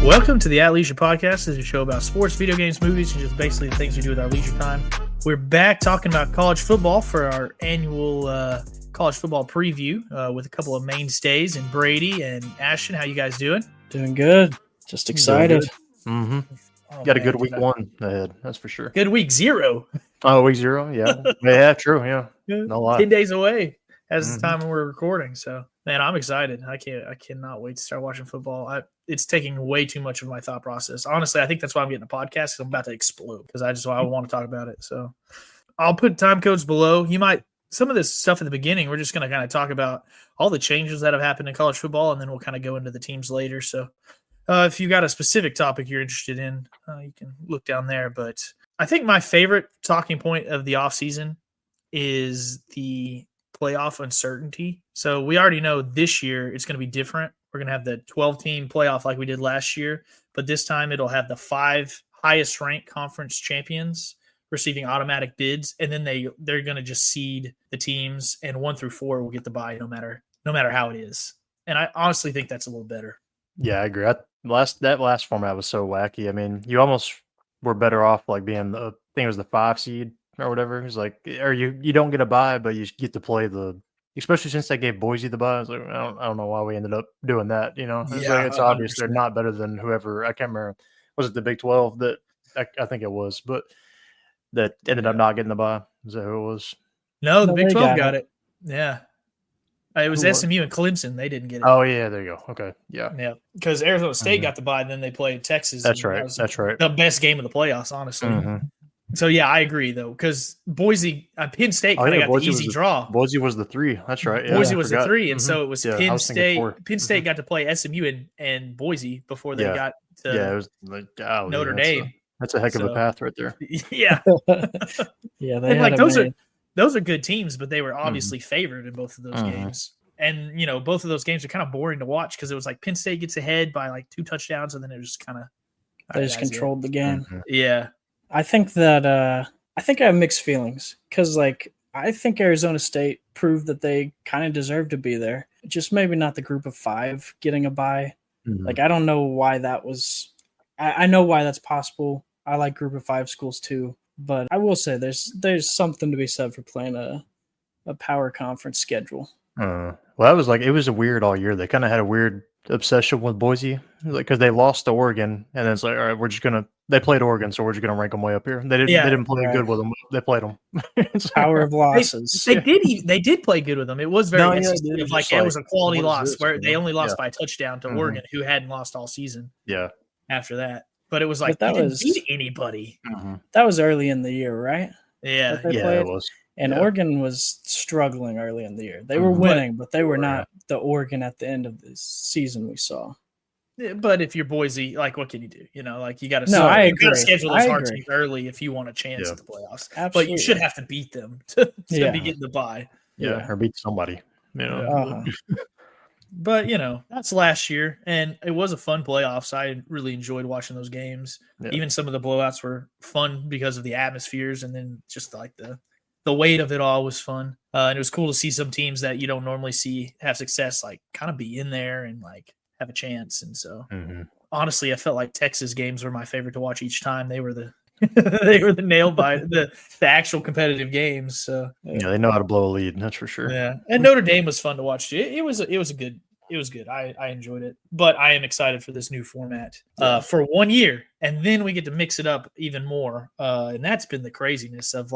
Welcome to the At Leisure Podcast. This is a show about sports, video games, movies, and just basically the things we do with our leisure time. We're back talking about college football for our annual college football preview with a couple of mainstays and Brady and Ashton. How you guys doing? Doing good. Just excited. Mm-hmm. Oh, Got a man, good week one ahead, that's for sure. Good week 0. Oh, week 0, yeah. Yeah, true, yeah. No lie. 10 days away as the time when we're recording. So, man, I'm excited. I cannot wait to start watching football. It's taking way too much of my thought process. Honestly, I think that's why I'm getting a podcast, because I'm about to explode because I want to talk about it. So I'll put time codes below. Some of this stuff at the beginning, we're just going to kind of talk about all the changes that have happened in college football, and then we'll kind of go into the teams later. So if you got a specific topic you're interested in, you can look down there. But I think my favorite talking point of the offseason is the playoff uncertainty. So we already know this year it's going to be different. We're going to have the 12-team playoff like we did last year, but this time it'll have the 5 highest-ranked conference champions receiving automatic bids, and then they're going to just seed the teams, and 1 through 4 will get the bye no matter how it is. And I honestly think that's a little better. Yeah, I agree. That last format was so wacky. I mean, you almost were better off like being I think it was the 5 seed or whatever. It's like, or you don't get a bye, but you get to play especially since they gave Boise the bye. I was like, I don't know why we ended up doing that. You know, it's obvious 100%. They're not better than whoever. I can't remember. Was it the Big 12 that I think it was, but that ended up not getting the bye? Is that who it was? No, the Big 12 got it. Yeah. It was SMU and Clemson. They didn't get it. Oh, yeah, there you go. Okay, yeah. Yeah, because Arizona State got the bye, and then they played Texas. That's right. That's right. The best game of the playoffs, honestly. So, yeah, I agree, though, because Boise, Penn State kind of got the easy draw. Boise was the 3. That's right. Yeah, Boise was the 3, and so it was Penn State. Penn State got to play SMU and Boise before they got to it was like, Notre Dame. That's a heck of a path right there. Yeah. Yeah, they like those are good teams, but they were obviously favored in both of those games. And, both of those games are kind of boring to watch because it was like Penn State gets ahead by like 2 touchdowns, and then it was just kind of they just controlled the game. Yeah. I think that I have mixed feelings because I think Arizona State proved that they kind of deserve to be there. Just maybe not the group of 5 getting a bye. I don't know why that was. I know why that's possible. I like group of 5 schools too, but I will say there's something to be said for playing a power conference schedule. Well, that was it was a weird all year. They kind of had a weird obsession with Boise, because they lost to Oregon, and then it's like, all right, they played Oregon, so we're just gonna rank them way up here. They didn't play good with them. They played them. Power of losses. They did play good with them. It was very it was a quality loss where they only lost by a touchdown to Oregon, who hadn't lost all season. Yeah. After that, but it was like they didn't beat anybody. That was early in the year, right? Yeah, it was. And Oregon was struggling early in the year. They were winning, but they were not the Oregon at the end of the season we saw. Yeah, but if you're Boise, what can you do? You got to schedule those hard teams early if you want a chance at the playoffs. Absolutely. But you should have to beat them to be getting the bye. Yeah, or beat somebody. But, that's last year, and it was a fun playoffs. I really enjoyed watching those games. Yeah. Even some of the blowouts were fun because of the atmospheres, and then just the weight of it all was fun. And it was cool to see some teams that you don't normally see have success, kind of be in there and have a chance. And so honestly, I felt like Texas games were my favorite to watch each time. They were the nail bite, the actual competitive games. So they know how to blow a lead, that's for sure. Yeah. And Notre Dame was fun to watch too. It was good. I enjoyed it, but I am excited for this new format for 1 year, and then we get to mix it up even more. And that's been the craziness of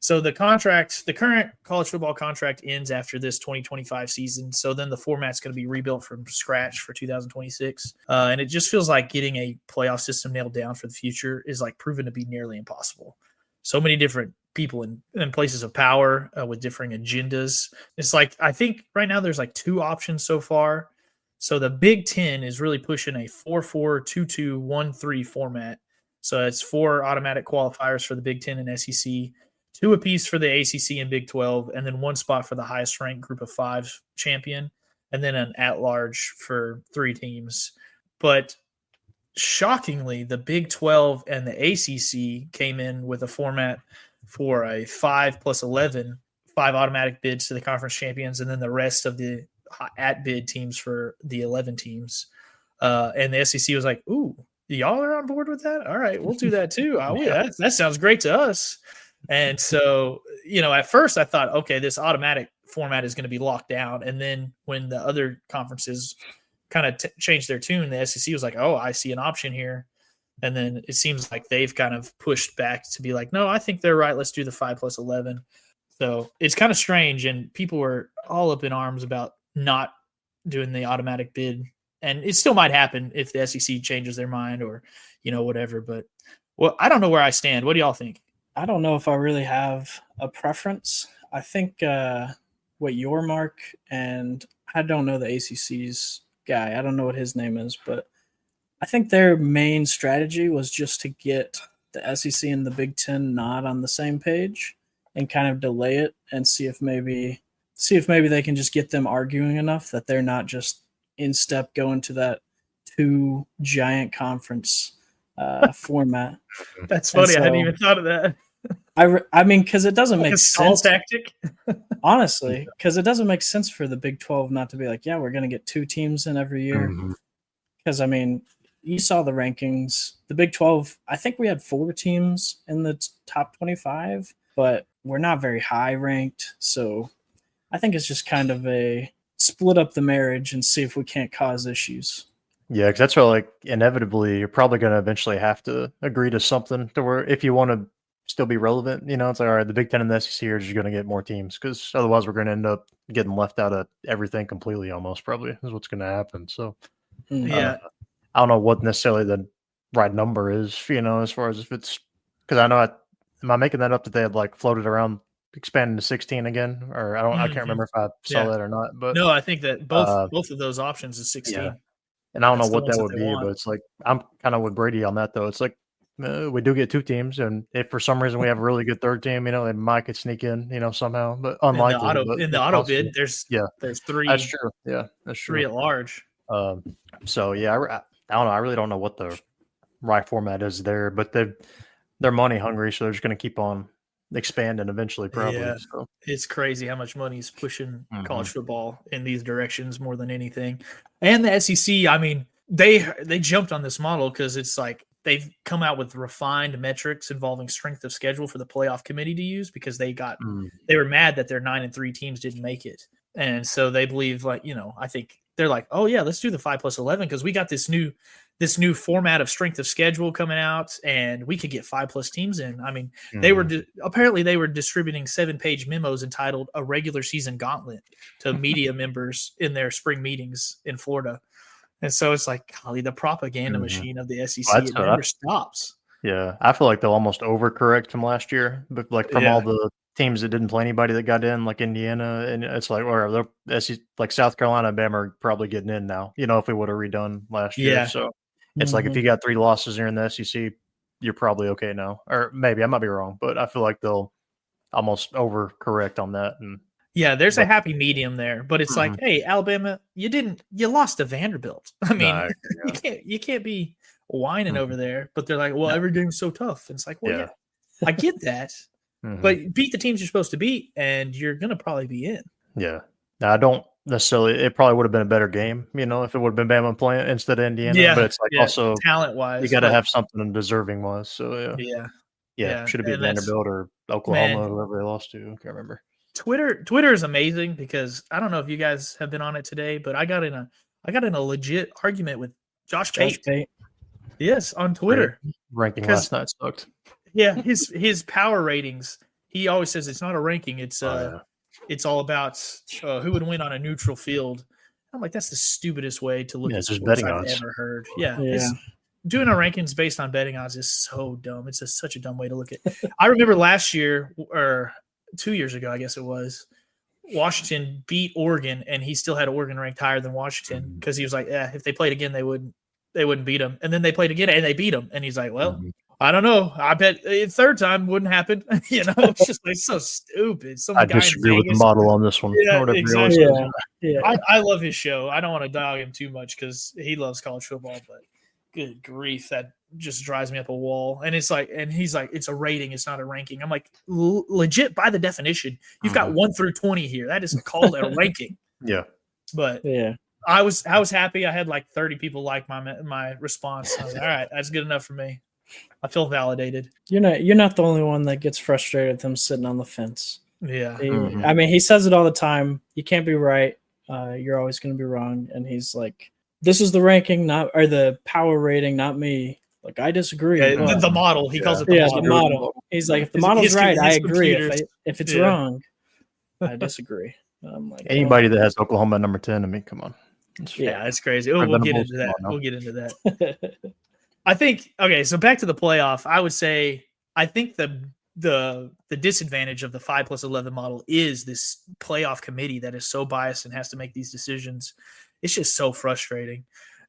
so the current college football contract ends after this 2025 season. So then the format's going to be rebuilt from scratch for 2026. And it just feels like getting a playoff system nailed down for the future is proven to be nearly impossible. So many different people in places of power with differing agendas. It's I think right now there's 2 options so far. So the Big 10 is really pushing a 4-4, 2-2, 1-3 format. So it's 4 automatic qualifiers for the Big 10 and SEC, 2 apiece for the ACC and Big 12, and then 1 spot for the highest ranked group of 5 champion, and then an at-large for 3 teams. But shockingly, the Big 12 and the ACC came in with a format for a 5 plus 11, 5 automatic bids to the conference champions, and then the rest of the at-bid teams for the 11 teams. And the SEC was like, "Ooh, y'all are on board with that? All right, we'll do that too. That sounds great to us." And so, at first I thought, okay, this automatic format is going to be locked down. And then when the other conferences kind of changed their tune, the SEC was like, "Oh, I see an option here." And then it seems like they've kind of pushed back to be like, "No, I think they're right. Let's do the 5+11." So it's kind of strange, and people were all up in arms about not doing the automatic bid. And it still might happen if the SEC changes their mind or, whatever. But I don't know where I stand. What do y'all think? I don't know if I really have a preference. I think what your Mark, and I don't know the ACC's guy. I don't know what his name is, but I think their main strategy was just to get the SEC and the Big 10 not on the same page and kind of delay it and see if maybe they can just get them arguing enough that they're not just in step going to that 2 giant conference format. That's funny. So, I hadn't even thought of that. I mean, because it doesn't make sense. Tactic. Honestly, because it doesn't make sense for the Big 12 not to be like, yeah, we're going to get 2 teams in every year. Because, I mean, you saw the rankings. The Big 12, I think we had 4 teams in the top 25, but we're not very high ranked. So I think it's just kind of a split up the marriage and see if we can't cause issues. Yeah, because that's why, inevitably, you're probably going to eventually have to agree to something to where if you want to still be relevant, it's like, all right, the Big 10 and the SEC are just going to get more teams because otherwise we're going to end up getting left out of everything completely almost probably is what's going to happen. So, yeah. I don't know what necessarily the right number is, as far as if it's because I know am I making that up that they had floated around expanding to 16 again, or I can't remember if I saw that or not. But no, I think that both of those options is 16. Yeah. And I don't know what that would be, but it's I'm kind of with Brady on that though. It's we do get 2 teams, and if for some reason we have a really good third team, they might could sneak in, somehow, but unlikely. In the auto bid, there's 3. That's true. Yeah, that's true. 3 at large. So yeah, I don't know. I really don't know what the right format is there, but they're money hungry, so they're just going to keep on expanding eventually, probably. Yeah, so. It's crazy how much money is pushing college football in these directions more than anything. And the SEC, I mean, they jumped on this model because it's they've come out with refined metrics involving strength of schedule for the playoff committee to use because they were mad that their 9-3 teams didn't make it. And so they believe I think they're like, oh yeah, let's do the 5+11 because we got this new format of strength of schedule coming out and we could get 5+ teams in. I mean, they were apparently they were distributing 7-page memos entitled "A Regular Season Gauntlet" to media members in their spring meetings in Florida. And so it's golly, the propaganda machine of the SEC it never stops. Yeah, I feel like they'll almost overcorrect from last year, but from all the teams that didn't play anybody that got in, like Indiana, and it's or South Carolina and Bama are probably getting in now. If we would have redone last year, so it's if you got 3 losses here in the SEC, you're probably okay now, or maybe I might be wrong, but I feel like they'll almost overcorrect on that. And yeah, there's a happy medium there, but it's hey, Alabama, you lost to Vanderbilt. I mean, you can't be whining over there, but they're like, well, every game's so tough. And it's yeah, I get that, but beat the teams you're supposed to beat, and you're gonna probably be in. Yeah, now, I don't necessarily. It probably would have been a better game, if it would have been Bama playing instead of Indiana. Yeah, but it's also talent-wise, you got to have something deserving-wise. So yeah, should have been Vanderbilt or Oklahoma, whoever they lost to. I can't remember. Twitter is amazing because I don't know if you guys have been on it today, but I got in a legit argument with Josh Pate. Yes, on Twitter. Ranking last night sucked. Yeah, his power ratings. He always says it's not a ranking. It's all about who would win on a neutral field. I'm like, that's the stupidest way to look at sports I've ever heard. Yeah. Doing a rankings based on betting odds is so dumb. It's such a dumb way to look at it. I remember last year or 2 years ago, I guess it was, Washington beat Oregon, and he still had Oregon ranked higher than Washington because he was like, yeah, if they played again, they wouldn't beat them. And then they played again, and they beat them. And he's like, well, I don't know. I bet a third time wouldn't happen. It's just so stupid. I disagree with the model on this one. Yeah, exactly. I love his show. I don't want to dog him too much because he loves college football, but good grief, that just drives me up a wall. And he's like, it's a rating, it's not a ranking. I'm like, legit by the definition, you've got 1 through 20 here. That is called a ranking. Yeah. But I was happy. I had like 30 people like my response. I was like, all right, that's good enough for me. I feel validated. You're not the only one that gets frustrated with him sitting on the fence. Yeah. I mean, he says it all the time. You can't be right. You're always going to be wrong. And he's like, this is the ranking, or the power rating, not me. Like, I disagree. Yeah, the model. He calls it the model. The model. He's like, if the model's right, I agree. If it's wrong, I disagree. I'm like, anybody that has Oklahoma number 10, I mean, come on. Yeah, it's crazy. We'll get into that. We'll get into that. I think, okay, so back to the playoff, I would say, I think the disadvantage of the 5+11 model is this playoff committee that is so biased and has to make these decisions. It's just so frustrating.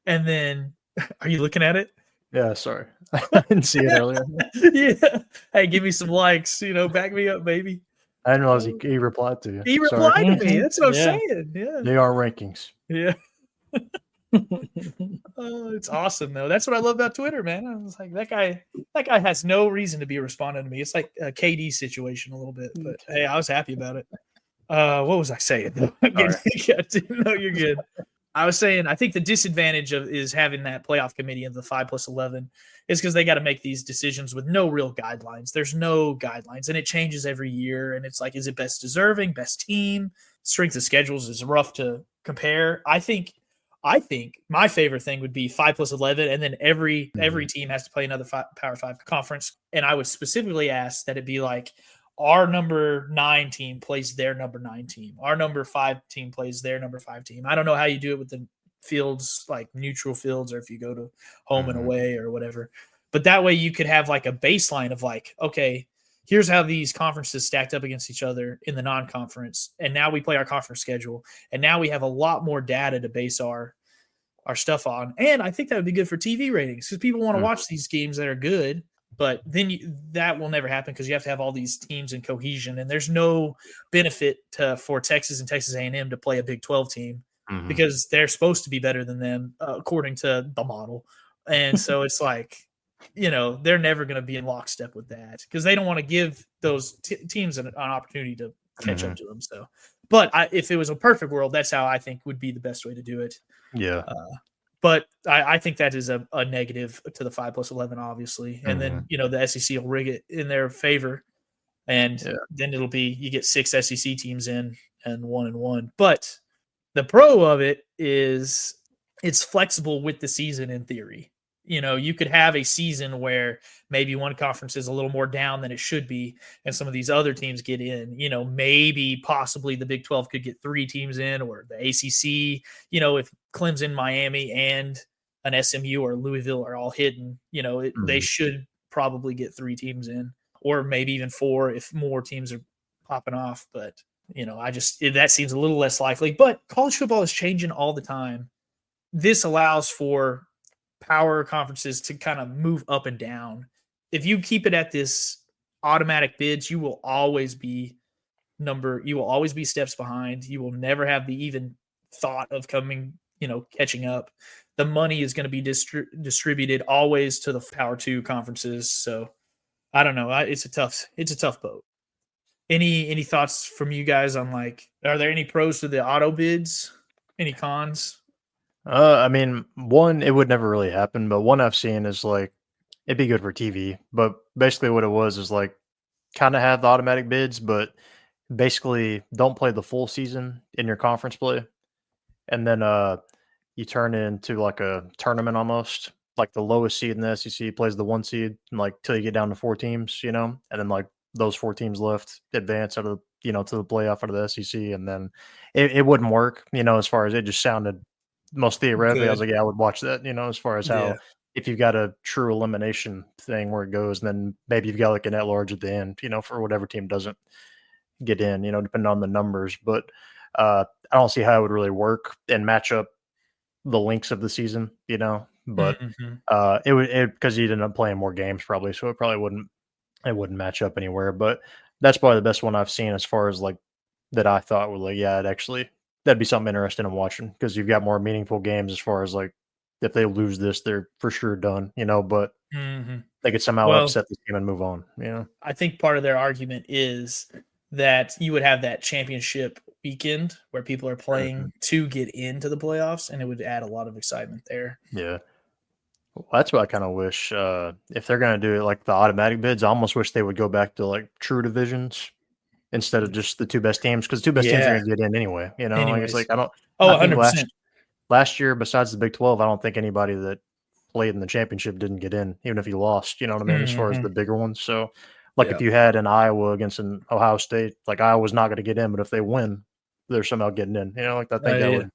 And then, are you looking at it? Yeah, sorry. I didn't see it earlier. Yeah. Hey, give me some likes, back me up, baby. I didn't realize he replied to you. He replied to me. That's what I'm saying. Yeah. They are rankings. Yeah. Oh, it's awesome though. That's what I love about Twitter, man. I was like, that guy has no reason to be responding to me. It's like a KD situation a little bit, but hey, I was happy about it. What was I saying? No, you're good. I was saying, I think the disadvantage is having that playoff committee of the 5+11 is because they got to make these decisions with no real guidelines. There's no guidelines, and it changes every year. And it's like, is it best deserving, best team? Strength of schedules is rough to compare. I think my favorite thing would be 5+11, and then every team has to play another Power 5 conference. And I would specifically ask that it be like, our number 9 team plays their number 9 team. Our number 5 team plays their number 5 team. I don't know how you do it with the fields, like neutral fields, or if you go to home and away or whatever. But that way you could have like a baseline of like, okay, here's how these conferences stacked up against each other in the non-conference. And now we play our conference schedule. And now we have a lot more data to base our stuff on. And I think that would be good for TV ratings because people want to watch these games that are good. But then that will never happen because you have to have all these teams in cohesion, and there's no benefit for Texas and Texas A&M to play a Big 12 team because they're supposed to be better than them according to the model. And so it's like, they're never going to be in lockstep with that because they don't want to give those teams an opportunity to catch up to them. So, but if it was a perfect world, that's how I think would be the best way to do it. Yeah. But I think that is a negative to the 5+11, obviously. And then, the SEC will rig it in their favor. And then it'll be, you get 6 SEC teams in and 1-1. But the pro of it is it's flexible with the season in theory. You could have a season where maybe one conference is a little more down than it should be, and some of these other teams get in. Maybe possibly the Big 12 could get 3 teams in, or the ACC. If Clemson, Miami, and an SMU or Louisville are all hidden, they should probably get 3 teams in, or maybe even 4 if more teams are popping off. But that seems a little less likely. But college football is changing all the time. This allows for power conferences to kind of move up and down. If you keep it at this automatic bids, you will always be steps behind. You will never have the even thought of catching up. The money is going to be distributed always to the Power 2 conferences. So I don't know. It's a tough boat. Any thoughts from you guys on are there any pros to the auto bids? Any cons? I mean, one, it would never really happen, but one I've seen is it'd be good for TV. But basically what it was is kind of have the automatic bids, but basically don't play the full season in your conference play. And then you turn it into a tournament almost. Like the lowest seed in the SEC plays the 1 seed, and till you get down to 4 teams, and then those 4 teams left advance out of to the playoff out of the SEC, and then it wouldn't work, as far as it just sounded most theoretically. Good. I was like, yeah, I would watch that, as far as how if you've got a true elimination thing where it goes, and then maybe you've got an at-large at the end, for whatever team doesn't get in, depending on the numbers. But I don't see how it would really work and match up the links of the season, but it would, because you'd end up playing more games probably, so it probably wouldn't match up anywhere. But that's probably the best one I've seen as far as that I thought would that'd be something interesting in watching, because you've got more meaningful games as far as if they lose this, they're for sure done, but they could somehow upset the team and move on. I think part of their argument is that you would have that championship weekend where people are playing to get into the playoffs, and it would add a lot of excitement there. Yeah. Well, that's what I kind of wish. If they're going to do it like the automatic bids, I almost wish they would go back to like true divisions instead of just the two best teams, because the two best teams are going to get in anyway. You know, like it's like I think 100%. last year, besides the Big 12, I don't think anybody that played in the championship didn't get in, even if you lost. You know what I mean? As far as the bigger ones. So, like if you had an Iowa against an Ohio State, like Iowa's not going to get in, but if they win, they're somehow getting in. You know, like I think that would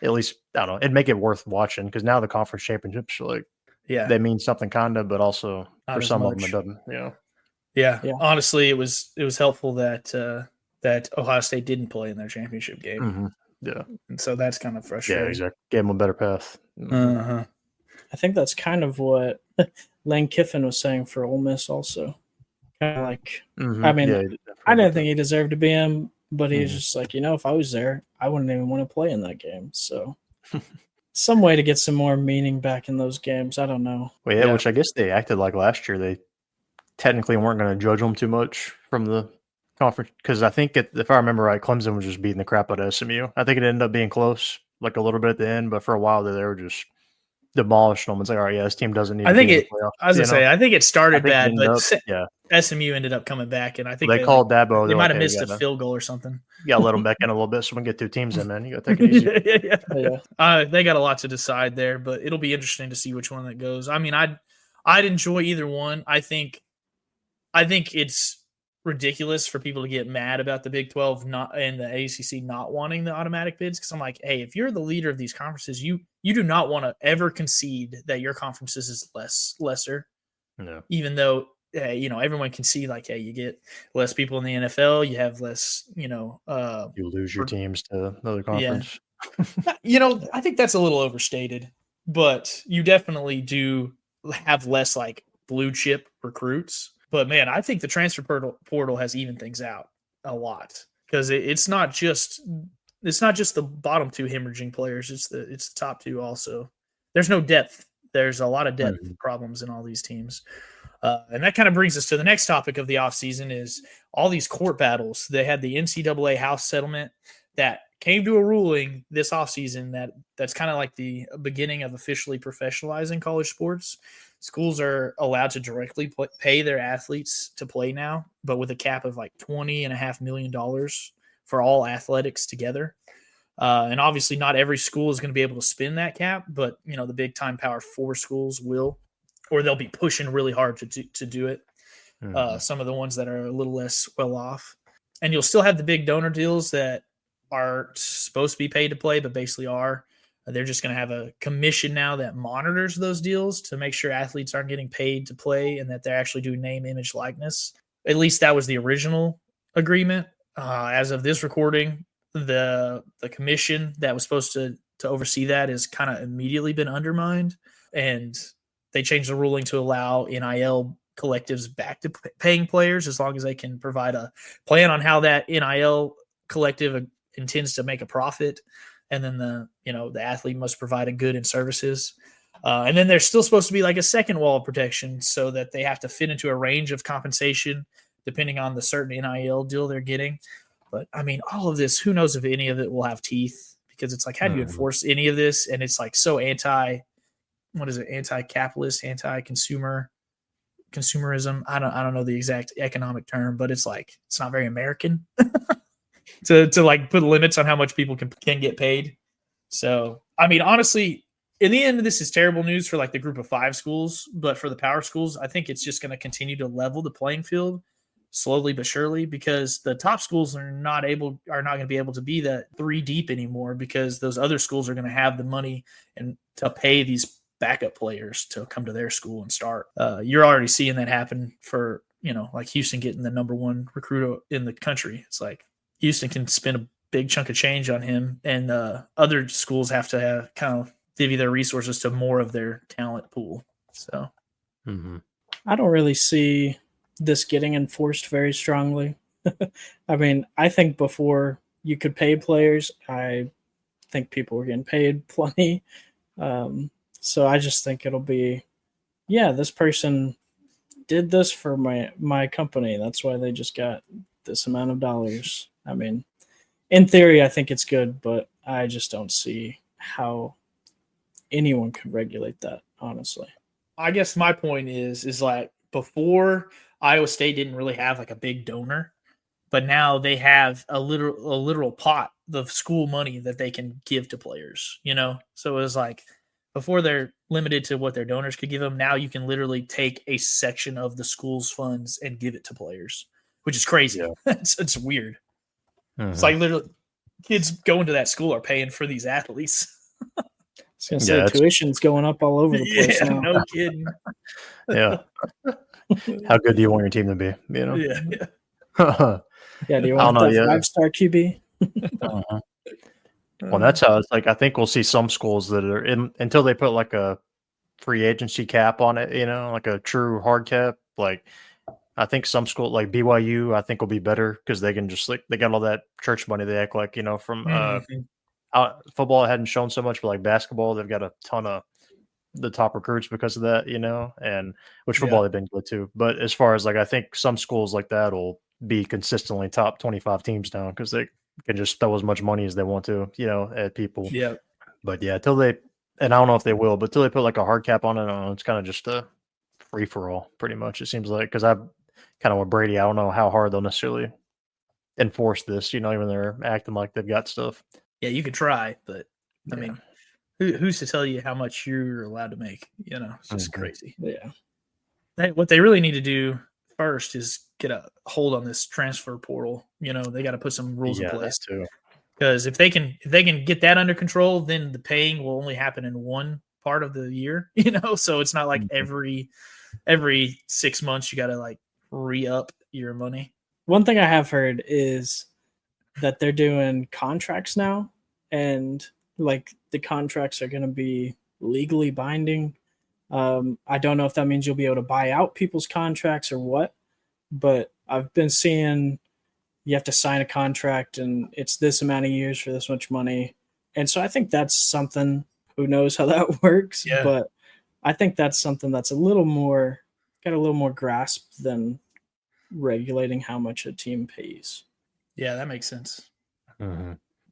at least, I don't know, it'd make it worth watching, because now the conference championships are like, they mean something kind of, but also not for some of them it doesn't. You know? Yeah. Honestly, it was helpful that that Ohio State didn't play in their championship game. Mm-hmm. Yeah, and so that's kind of frustrating. Yeah, exactly. Gave them a better path. Mm-hmm. I think that's kind of what Lane Kiffin was saying for Ole Miss also. Kind of like, I mean, I didn't think he deserved to be in, but he's just like, if I was there, I wouldn't even want to play in that game. So some way to get some more meaning back in those games. I don't know. Well, yeah, which I guess they acted like last year. They technically weren't going to judge them too much from the conference, because I think if I remember right, Clemson was just beating the crap out of SMU. I think it ended up being close, like a little bit at the end, but for a while they were just demolishing them. It's like, all right, this team doesn't need. I think I think it started bad, but SMU ended up coming back, and I think they called Dabo. They might have missed a field goal or something. You got to let them back in a little bit, so we can get two teams in. Man, you got to take it easy. They got a lot to decide there, but it'll be interesting to see which one that goes. I mean, I'd enjoy either one. I think it's ridiculous for people to get mad about the Big 12 and the ACC not wanting the automatic bids, because I'm like, hey, if you're the leader of these conferences, you do not want to ever concede that your conferences is lesser. No. Even though everyone can see, like, hey, you get less people in the NFL, you have less, you lose your teams to another conference. Yeah. I think that's a little overstated, but you definitely do have less like blue chip recruits. But man, I think the transfer portal has evened things out a lot, because it's not just the bottom two hemorrhaging players. It's the top two also. There's no depth. There's a lot of depth problems in all these teams. And that kind of brings us to the next topic of the offseason is all these court battles. They had the NCAA house settlement that came to a ruling this offseason that's kind of like the beginning of officially professionalizing college sports. Schools are allowed to directly pay their athletes to play now, but with a cap of like $20.5 million for all athletics together. And obviously not every school is going to be able to spend that cap, but the big time Power 4 schools will, or they'll be pushing really hard to do it. Some of the ones that are a little less well off. And you'll still have the big donor deals that are supposed to be paid to play, but basically are. They're just going to have a commission now that monitors those deals to make sure athletes aren't getting paid to play and that they're actually doing name, image, likeness. At least that was the original agreement. As of this recording, the commission that was supposed to oversee that has kind of immediately been undermined, and they changed the ruling to allow NIL collectives back to paying players as long as they can provide a plan on how that NIL collective intends to make a profit. And then the athlete must provide a good and services. And then there's still supposed to be like a second wall of protection so that they have to fit into a range of compensation depending on the certain NIL deal they're getting. But I mean, all of this, who knows if any of it will have teeth, because it's like, how do you enforce any of this? And it's like so anti-capitalist, anti-consumerism. I don't know the exact economic term, but it's like, it's not very American. to like put limits on how much people can get paid. So, I mean, honestly, in the end, this is terrible news for like the group of 5 schools, but for the power schools, I think it's just going to continue to level the playing field slowly but surely, because the top schools are not going to be able to be that 3 deep anymore, because those other schools are going to have the money and to pay these backup players to come to their school and start. You're already seeing that happen for, like Houston getting the number 1 recruit in the country. It's like, Houston can spend a big chunk of change on him, and other schools have to kind of divvy their resources to more of their talent pool. So, I don't really see this getting enforced very strongly. I mean, I think before you could pay players, I think people were getting paid plenty. So I just think it'll be, this person did this for my company. That's why they just got this amount of dollars. I mean, in theory, I think it's good, but I just don't see how anyone could regulate that, honestly. I guess my point is like before Iowa State didn't really have like a big donor, but now they have a literal pot of school money that they can give to players, you know? So it was like before they're limited to what their donors could give them. Now you can literally take a section of the school's funds and give it to players, which is crazy. Yeah. It's weird. It's like literally kids going to that school are paying for these athletes. I was going to say tuition's going up all over the place now. No kidding. Yeah. How good do you want your team to be? You know? Yeah. Yeah, do you want that 5-star QB? Well, that's how it's like. I think we'll see some schools that are until they put like a free agency cap on it, you know, like a true hard cap. Like, I think some school like BYU, I think will be better because they can just like they got all that church money. They act like, you know, from football hadn't shown so much, but like basketball, they've got a ton of the top recruits because of that, you know, and which football they've been good too. But as far as like, I think some schools like that will be consistently top 25 teams now because they can just throw as much money as they want to, you know, at people. Yeah. But yeah, till they, and I don't know if they will, but till they put like a hard cap on it, it's kind of just a free for all, pretty much. It seems like because I've kind of with Brady, I don't know how hard they'll necessarily enforce this, you know, even they're acting like they've got stuff. Yeah, you could try, but I mean, who's to tell you how much you're allowed to make? You know, it's just crazy. Yeah. What they really need to do first is get a hold on this transfer portal. You know, they got to put some rules in place too. Because if they can get that under control, then the paying will only happen in one part of the year. You know, so it's not like every 6 months you got to like re-up your money. One thing I have heard is that they're doing contracts now, and like the contracts are going to be legally binding. I don't know if that means you'll be able to buy out people's contracts or what, but I've been seeing you have to sign a contract and it's this amount of years for this much money. And so I think that's something, who knows how that works, but I think that's something that's got a little more grasp than regulating how much a team pays. Yeah, that makes sense.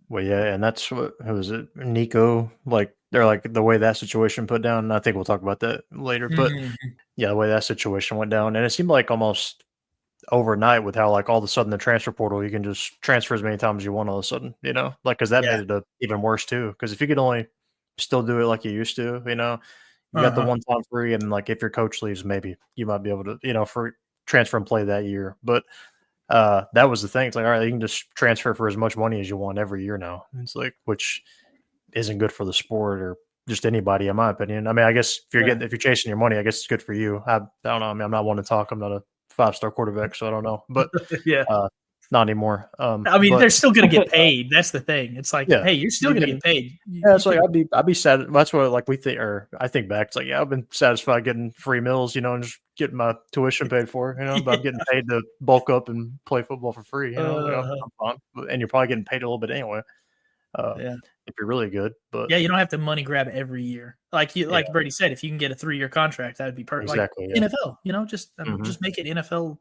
Well, yeah, and that's what, who was it? Nico, like they're like the way that situation put down. And I think we'll talk about that later, but yeah, the way that situation went down, and it seemed like almost overnight with how like all of a sudden the transfer portal, you can just transfer as many times as you want all of a sudden, you know, like because that made it even worse too. Because if you could only still do it like you used to, you know, you got the 1 time free, and like if your coach leaves, maybe you might be able to, you know, for transfer and play that year, but. That was the thing. It's like, all right, you can just transfer for as much money as you want every year now. It's like, which isn't good for the sport or just anybody, in my opinion. I mean, I guess if you're chasing your money, I guess it's good for you. I don't know. I mean, I'm not one to talk. I'm not a 5-star quarterback, so I don't know. But not anymore. I mean, they're still going to get paid. That's the thing. It's like, hey, you're still going to get paid. Yeah, it's like I'd be sad. That's what like we think, or I think back. It's like, I've been satisfied getting free meals, you know, and just getting my tuition paid for, you know. But I'm getting paid to bulk up and play football for free, you know. I'm fun. And you're probably getting paid a little bit anyway. If you're really good, but you don't have to money grab every year. Like Brady said, if you can get a 3-year contract, that would be perfect. Exactly. Like NFL, you know, just make it NFL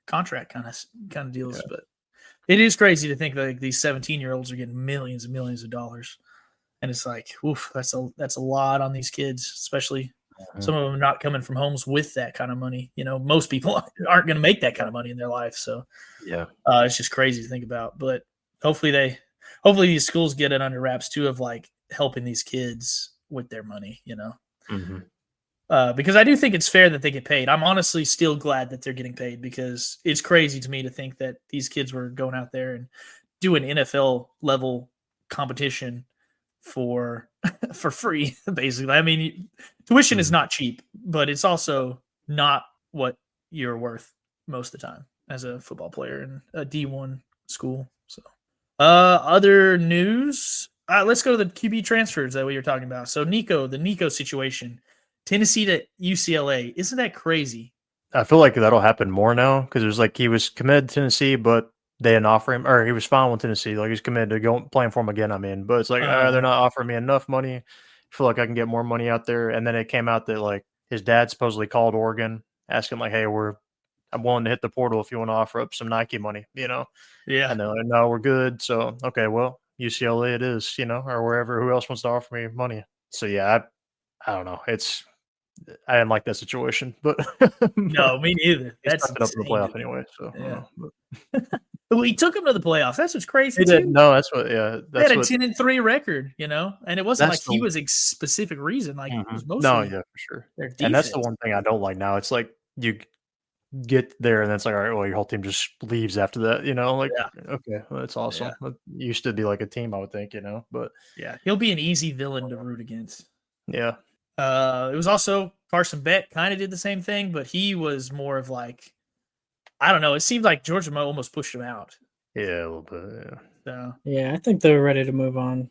contract kind of deals. But it is crazy to think that like, these 17-year-olds are getting millions and millions of dollars, and it's like, oof, that's a lot on these kids, especially some of them not coming from homes with that kind of money. You know, most people aren't going to make that kind of money in their life, so it's just crazy to think about. But hopefully these schools get it under wraps too, of like helping these kids with their money. You know. Because I do think it's fair that they get paid. I'm honestly still glad that they're getting paid, because it's crazy to me to think that these kids were going out there and doing NFL level competition for free, basically. I mean, tuition is not cheap, but it's also not what you're worth most of the time as a football player in a D1 school. So, other news. Let's go to the QB transfers that we were talking about. So the Nico situation. Tennessee to UCLA. Isn't that crazy? I feel like that'll happen more now, because it was like he was committed to Tennessee, but they didn't offer him, or he was fine with Tennessee. Like he's committed to go playing for him again. I mean, but it's like they're not offering me enough money. I feel like I can get more money out there. And then it came out that like his dad supposedly called Oregon asking like, hey, I'm willing to hit the portal if you want to offer up some Nike money, Yeah. And they're like, no, we're good. So, okay, well, UCLA it is, or wherever. Who else wants to offer me money? So, yeah, I don't know. I didn't like that situation, but No, me neither. he That's stuck it up in the insane. playoff anyway. So, Yeah. Well, he took him to the playoffs. That's what's crazy. he did. No, that's what. Yeah, They had a what. 10-3 record, and it wasn't like That's he the- was a specific reason. Like it was No, mostly yeah, for sure. their defense. And that's the one thing I don't like now. It's like you get there and it's like, all right, well, your whole team just leaves after that, Like, okay, well, that's awesome. Yeah. It used to be like a team, I would think, but Yeah, he'll be an easy villain to root against. yeah. It was also Carson Beck kind of did the same thing, but he was more of like, I don't know. It seemed like Georgia almost pushed him out. Yeah, a little bit. Yeah. So, Yeah, I think they're ready to move on.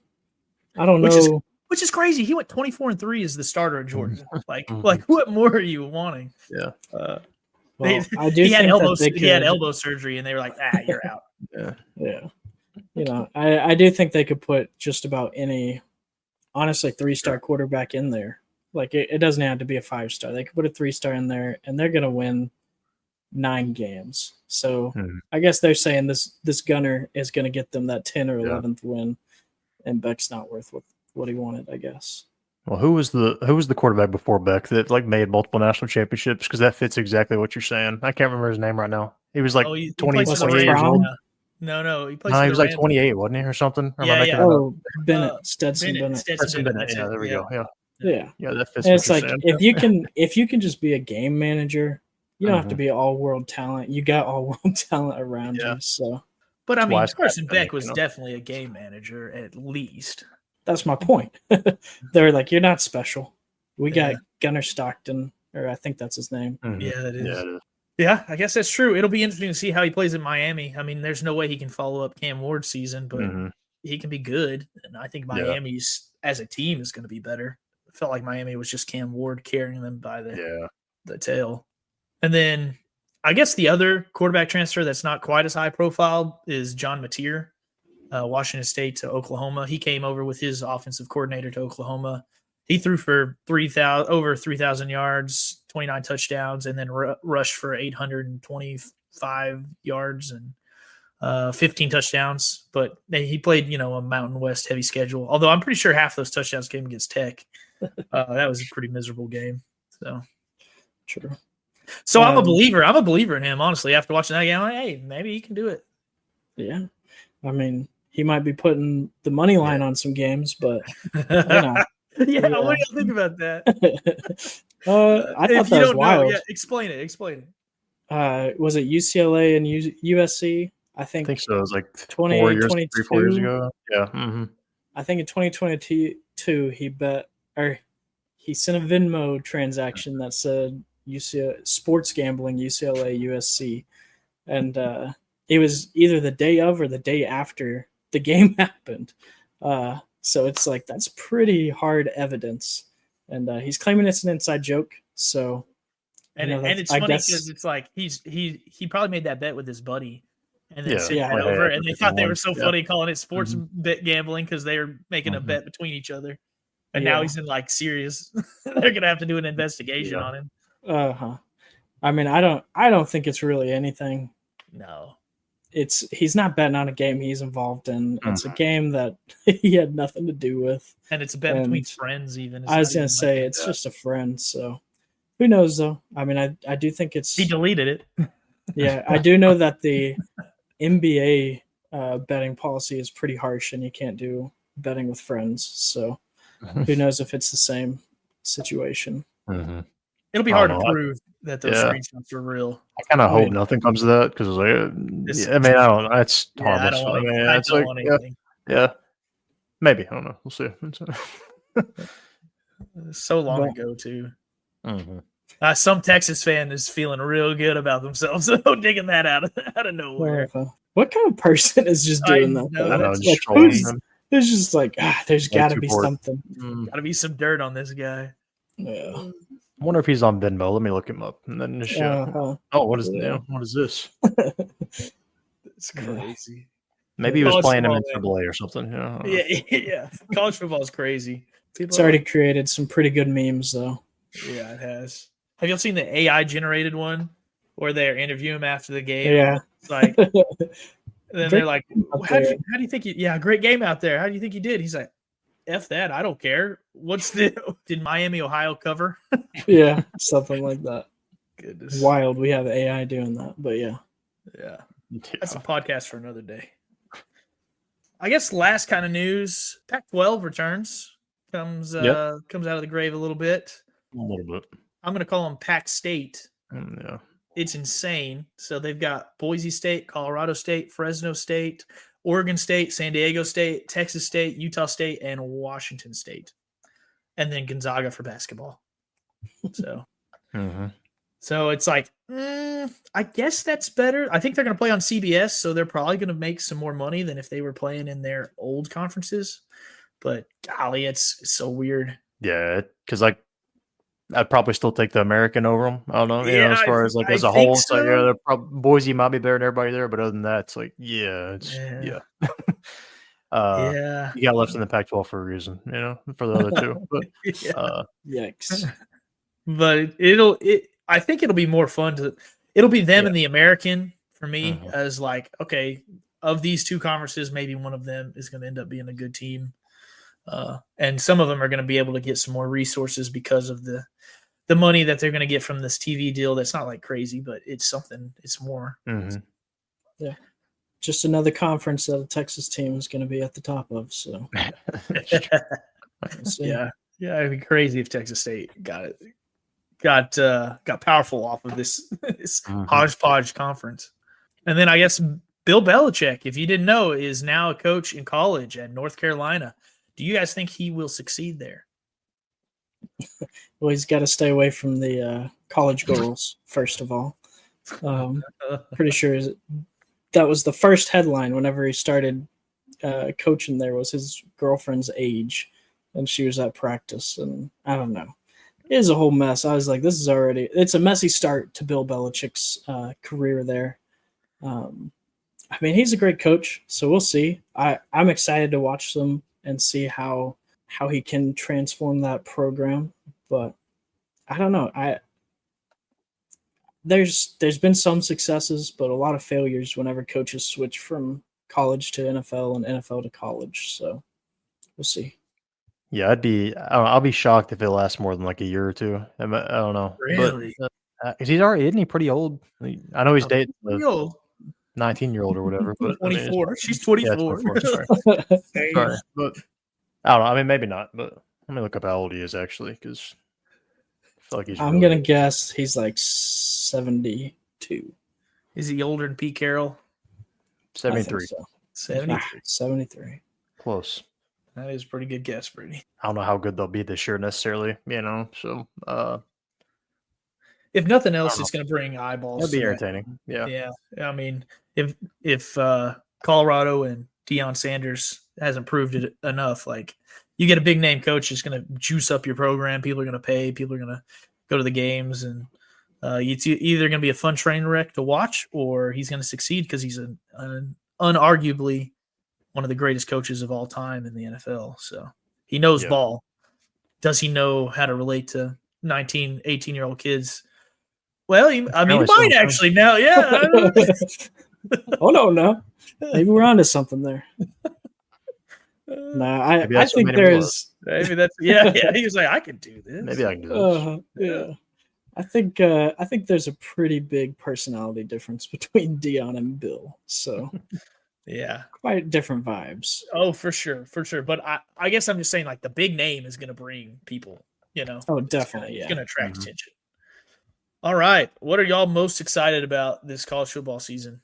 I don't know. Which is crazy. He went 24-3 as the starter at Georgia. Like Mhm. what more are you wanting? Yeah. I do he had think he had elbow surgery, and they were like, you're out. Yeah. I do think they could put just about any, honestly, 3-star quarterback in there. Like it doesn't have to be a 5-star. They could put a 3-star in there, and they're gonna win 9 games. So I guess they're saying this gunner is gonna get them that 10 or 11th win, and Beck's not worth what he wanted, I guess. Well, who was the quarterback before Beck that like made multiple national championships? Because that fits exactly what you're saying. I can't remember his name right now. He was like 28 years old. No, he he was like 28, wasn't he, or something? Or Bennett, Stetson Bennett. Stetson Bennett. Yeah, there we go. Yeah, that fits. And it's like if you can just be a game manager, you don't have to be all world talent. You got all world talent around you. So, but I mean, Carson Beck was definitely a game manager at least. That's my point. They're like, you're not special. We got Gunnar Stockton, or I think that's his name. Yeah, that is. Yeah, it is. Yeah, I guess that's true. It'll be interesting to see how he plays in Miami. I mean, there's no way he can follow up Cam Ward's season, but he can be good. And I think Miami's as a team is going to be better. I felt like Miami was just Cam Ward carrying them by the tail. And then I guess the other quarterback transfer that's not quite as high profile is John Mateer, Washington State to Oklahoma. He came over with his offensive coordinator to Oklahoma. He threw for over 3,000 yards, 29 touchdowns, and then rushed for 825 yards and 15 touchdowns. But he played, a Mountain West heavy schedule. Although I'm pretty sure half those touchdowns came against Tech. That was a pretty miserable game. So true. So I'm a believer. I'm a believer in him, honestly. After watching that game, I'm like, hey, maybe he can do it. Yeah, I mean, he might be putting the money line on some games, but what do you think about that? I thought that was wild. Explain it. Was it UCLA and USC? I think so. It was like 4 years ago. Yeah. I think in 2022 he sent a Venmo transaction that said UCLA sports gambling UCLA USC, and it was either the day of or the day after the game happened. So it's like that's pretty hard evidence, and he's claiming it's an inside joke. So, and it's funny because it's like he probably made that bet with his buddy, and then sent it over, and they thought they were so funny calling it sports bet gambling because they were making a bet between each other, and now he's in like serious. They're gonna have to do an investigation on him. I mean, I don't think it's really anything. No. He's not betting on a game he's involved in. It's a game that he had nothing to do with. And it's a bet between friends even. I was going to say, it's just a friend. So who knows, though? I mean, I do think it's... He deleted it. Yeah, I do know that the NBA betting policy is pretty harsh and you can't do betting with friends. So who knows if it's the same situation. It'll be hard to prove that those screenshots are real. I kind of hope nothing comes of that because, I mean, I don't know. It's harmless. I don't want anything. Yeah. Maybe. I don't know. We'll see. So long ago, too. Some Texas fan is feeling real good about themselves, so digging that out of nowhere. What kind of person is just doing that? I know, it's just like, there's got to be something. Got to be some dirt on this guy. Yeah. I wonder if he's on Venmo. Let me look him up and then just show. What is this? It's crazy. Maybe he was playing him in AAA or something. Yeah. College football is crazy. It's already created some pretty good memes, though. Yeah, it has. Have y'all seen the AI generated one where they interview him after the game. Yeah. It's like, then they're like, up how do there. you think you? Yeah, great game out there. How do you think you did? He's like, F that. I don't care. Did Miami, Ohio cover? Yeah, something like that. Goodness. Wild. We have AI doing that, but yeah. Yeah. That's a podcast for another day. I guess last kind of news, Pac-12 returns. Comes out of the grave a little bit. A little bit. I'm going to call them Pac State. Yeah. It's insane. So they've got Boise State, Colorado State, Fresno State, Oregon State, San Diego State, Texas State, Utah State, and Washington State. And then Gonzaga for basketball. So, So it's like, I guess that's better. I think they're going to play on CBS, so they're probably going to make some more money than if they were playing in their old conferences. But golly, it's so weird. Yeah, because like I'd probably still take the American over them. I don't know, as far as like as a think whole, it's like so. Boise might be better than everybody there, but other than that, it's like yeah. You got left in the Pac-12 for a reason, for the other two. But Yikes! But I think it'll be more fun it'll be them and the American for me as like, okay, of these two conferences, maybe one of them is going to end up being a good team. And some of them are going to be able to get some more resources because of the money that they're going to get from this TV deal. That's not like crazy, but it's something. It's more. Yeah, just another conference that a Texas team is going to be at the top of. So, yeah, it'd be crazy if Texas State got powerful off of this hodgepodge conference. And then I guess Bill Belichick, if you didn't know, is now a coach in college at North Carolina. Do you guys think he will succeed there? Well, he's got to stay away from the college girls, first of all. Pretty sure that was the first headline whenever he started coaching there was his girlfriend's age, and she was at practice. And I don't know. It is a whole mess. I was like, it's a messy start to Bill Belichick's career there. I mean, he's a great coach, so we'll see. I'm excited to watch them and see how he can transform that program. But I don't know. There's been some successes, but a lot of failures whenever coaches switch from college to NFL and NFL to college. So we'll see. Yeah, I'll be shocked if it lasts more than like a year or two. I don't know. Really? But, isn't he pretty old? I know he's dating pretty old. 19-year-old or whatever. But 24. She's 24. Yeah, 24. Sorry. But I don't know. I mean, maybe not. But let me look up how old he is actually, because I feel like I'm gonna guess he's like 72. Is he older than Pete Carroll? 73. So. 73. 73. Close. That is a pretty good guess, Brady. I don't know how good they'll be this year necessarily, So if nothing else, it's going to bring eyeballs. It'll be entertaining. Yeah. Yeah. I mean, if Colorado and Deion Sanders hasn't proved it enough, like you get a big name coach, it's going to juice up your program. People are going to pay. People are going to go to the games, and it's either going to be a fun train wreck to watch, or he's going to succeed because he's an unarguably one of the greatest coaches of all time in the NFL. So he knows ball. Does he know how to relate to 19, 18-year-old kids? Well, he might actually now. Yeah. Oh, no. Maybe we're onto something there. Nah, I think there is. Maybe that's yeah. He was like, I can do this. Maybe I can do this. Yeah. I think there's a pretty big personality difference between Deion and Bill. So yeah, quite different vibes. Oh, for sure. But I guess I'm just saying, like, the big name is going to bring people. Oh, definitely. It's going to attract attention. All right, what are y'all most excited about this college football season?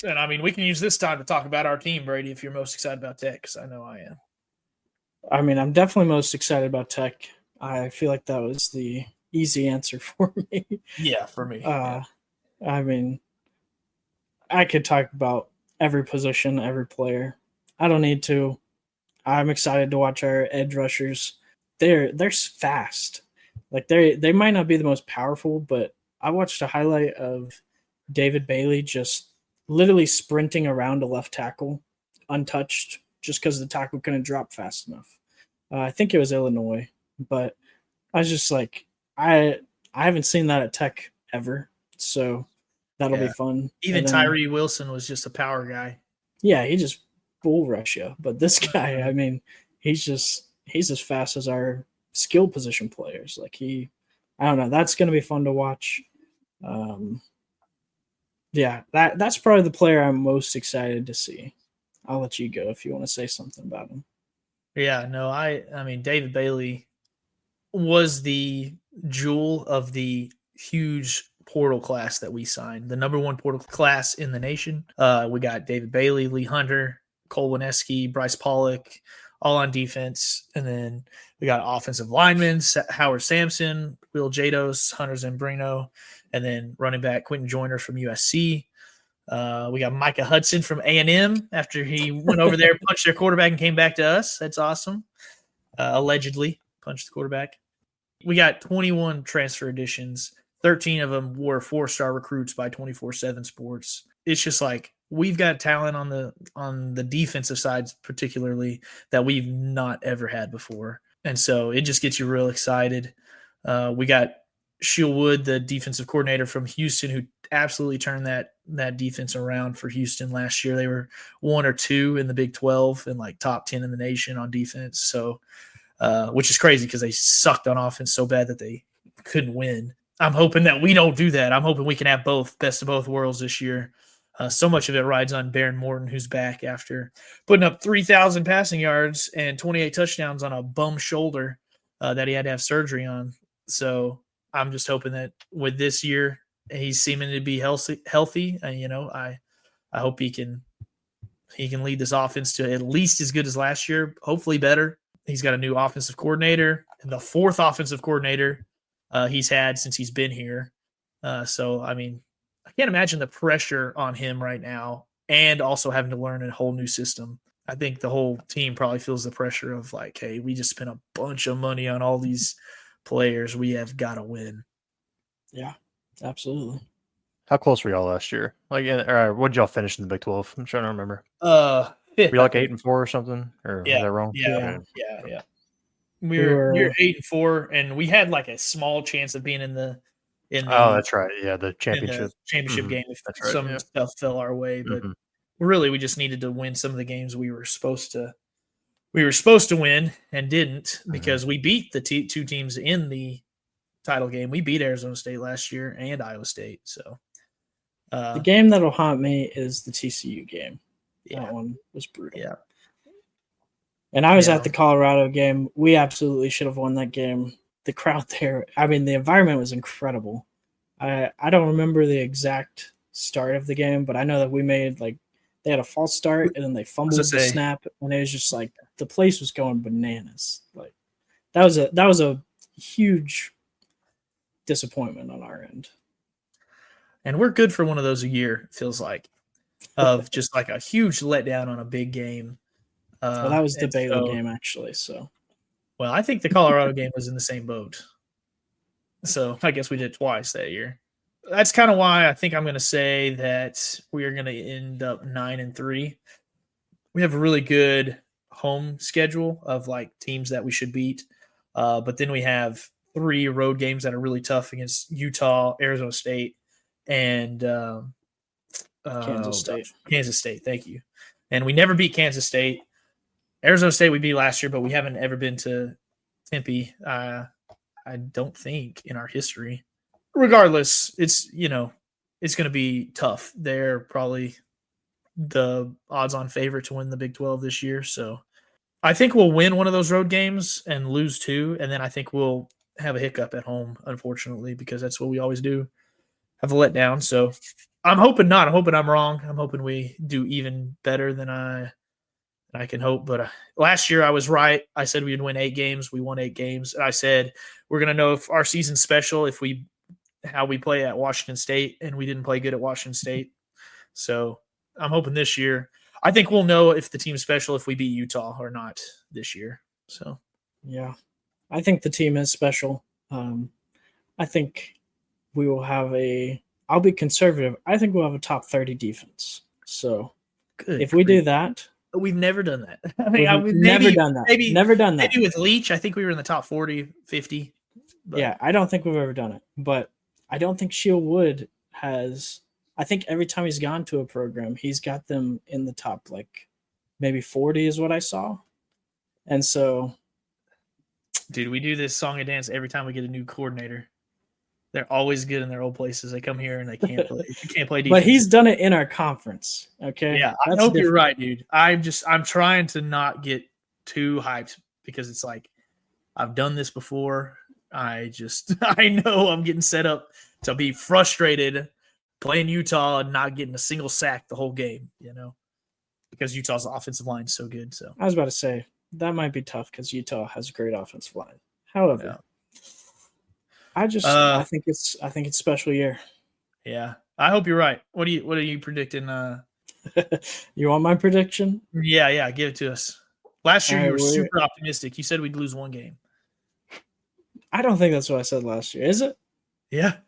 And I mean, we can use this time to talk about our team, Brady, if you're most excited about Tech, because I know I am. I mean, I'm definitely most excited about Tech. I feel like that was the easy answer for me. Yeah, for me. I mean, I could talk about every position, every player. I don't need to. I'm excited to watch our edge rushers. They're fast. Like they might not be the most powerful, but I watched a highlight of David Bailey just literally sprinting around a left tackle untouched just because the tackle couldn't drop fast enough. I think it was Illinois, but I was just like, I haven't seen that at Tech ever. So that'll be fun. Even Tyree Wilson was just a power guy. Yeah, he just bull rush you. But this guy, I mean, he's as fast as our skill position players. Like I don't know. That's going to be fun to watch. That's probably the player I'm most excited to see. I'll let you go if you want to say something about him. Yeah, no, I mean, David Bailey was the jewel of the huge portal class that we signed, the number one portal class in the nation. We got David Bailey, Lee Hunter, Cole Wineski, Bryce Pollock, all on defense. And then we got offensive linemen, Howard Sampson, Will Jados, Hunter Zambrino, and then running back Quentin Joyner from USC. We got Micah Hudson from A&M after he went over there, punched their quarterback, and came back to us. That's awesome. Allegedly punched the quarterback. We got 21 transfer additions. 13 of them were 4-star recruits by 24/7 Sports. It's just like we've got talent on the defensive side, particularly, that we've not ever had before. And so it just gets you real excited. We got Sheil Wood, the defensive coordinator from Houston, who absolutely turned that defense around for Houston last year. They were 1 or 2 in the Big 12 and like top 10 in the nation on defense. So, which is crazy because they sucked on offense so bad that they couldn't win. I'm hoping that we don't do that. I'm hoping we can have both, best of both worlds this year. So much of it rides on Baron Morton, who's back after putting up 3,000 passing yards and 28 touchdowns on a bum shoulder that he had to have surgery on. So I'm just hoping that with this year, he's seeming to be healthy. And, I hope he can lead this offense to at least as good as last year, hopefully better. He's got a new offensive coordinator, and the 4th offensive coordinator he's had since he's been here. So, I mean, I can't imagine the pressure on him right now and also having to learn a whole new system. I think the whole team probably feels the pressure of like, hey, we just spent a bunch of money on all these players. We have got to win. Yeah, absolutely. How close were y'all last year? Like, what did y'all finish in the Big 12? I'm trying to remember. Fifth, were you like 8-4 or something? Or is that wrong? Yeah. We were 8-4, and we had like a small chance of being in the that's right. Yeah, the championship game if some stuff fell our way. But really, we just needed to win some of the games we were supposed to win and didn't, because we beat the 2 teams in the title game. We beat Arizona State last year and Iowa State. So the game that'll haunt me is the TCU game. Yeah. That one was brutal. Yeah. And I was at the Colorado game. We absolutely should have won that game. The crowd there, I mean, the environment was incredible. I don't remember the exact start of the game, but I know that we made they had a false start and then they fumbled the snap, and it was just like the place was going bananas. Like that was a huge disappointment on our end. And we're good for one of those a year, it feels like, of just like a huge letdown on a big game. Well, that was the Baylor game, actually. So, well, I think the Colorado game was in the same boat. So I guess we did it twice that year. That's kind of why I think I'm going to say that we are going to end up 9-3. We have a really good home schedule of like teams that we should beat. But then we have 3 road games that are really tough against Utah, Arizona State, and Kansas State. Kansas State, thank you. And we never beat Kansas State. Arizona State we beat last year, but we haven't ever been to Tempe, I don't think, in our history. Regardless, it's going to be tough. They're probably the odds-on favorite to win the Big 12 this year. So I think we'll win one of those road games and lose 2, and then I think we'll have a hiccup at home, unfortunately, because that's what we always do, have a letdown. So I'm hoping not. I'm hoping I'm wrong. I'm hoping we do even better than I can hope. But last year I was right. I said we'd win 8 games. We won 8 games. And I said we're going to know if our season's special how we play at Washington State, and we didn't play good at Washington State. So I'm hoping this year. I think we'll know if the team's special if we beat Utah or not this year. So yeah, I think the team is special. I think we will have I'll be conservative. I think we'll have a top 30 defense. So if we do that. We've never done that. I mean, we've never done that. Never done that. Maybe with Leach, I think we were in the top 40, 50. But. Yeah, I don't think we've ever done it. But I don't think Sheil Wood has, I think every time he's gone to a program, he's got them in the top, like maybe 40 is what I saw. And so, dude, we do this song and dance every time we get a new coordinator. They're always good in their old places. They come here and they can't play. They can't play defense. But he's done it in our conference. Okay. Yeah, I hope you're right, dude. I'm trying to not get too hyped because it's like I've done this before. I know I'm getting set up to be frustrated playing Utah and not getting a single sack the whole game, because Utah's offensive line is so good. So I was about to say that might be tough because Utah has a great offensive line. However, I think it's a special year. Yeah, I hope you're right. What are you predicting? You want my prediction? Yeah, give it to us. Last year you were super optimistic. You said we'd lose one game. I don't think that's what I said last year. Is it? Yeah.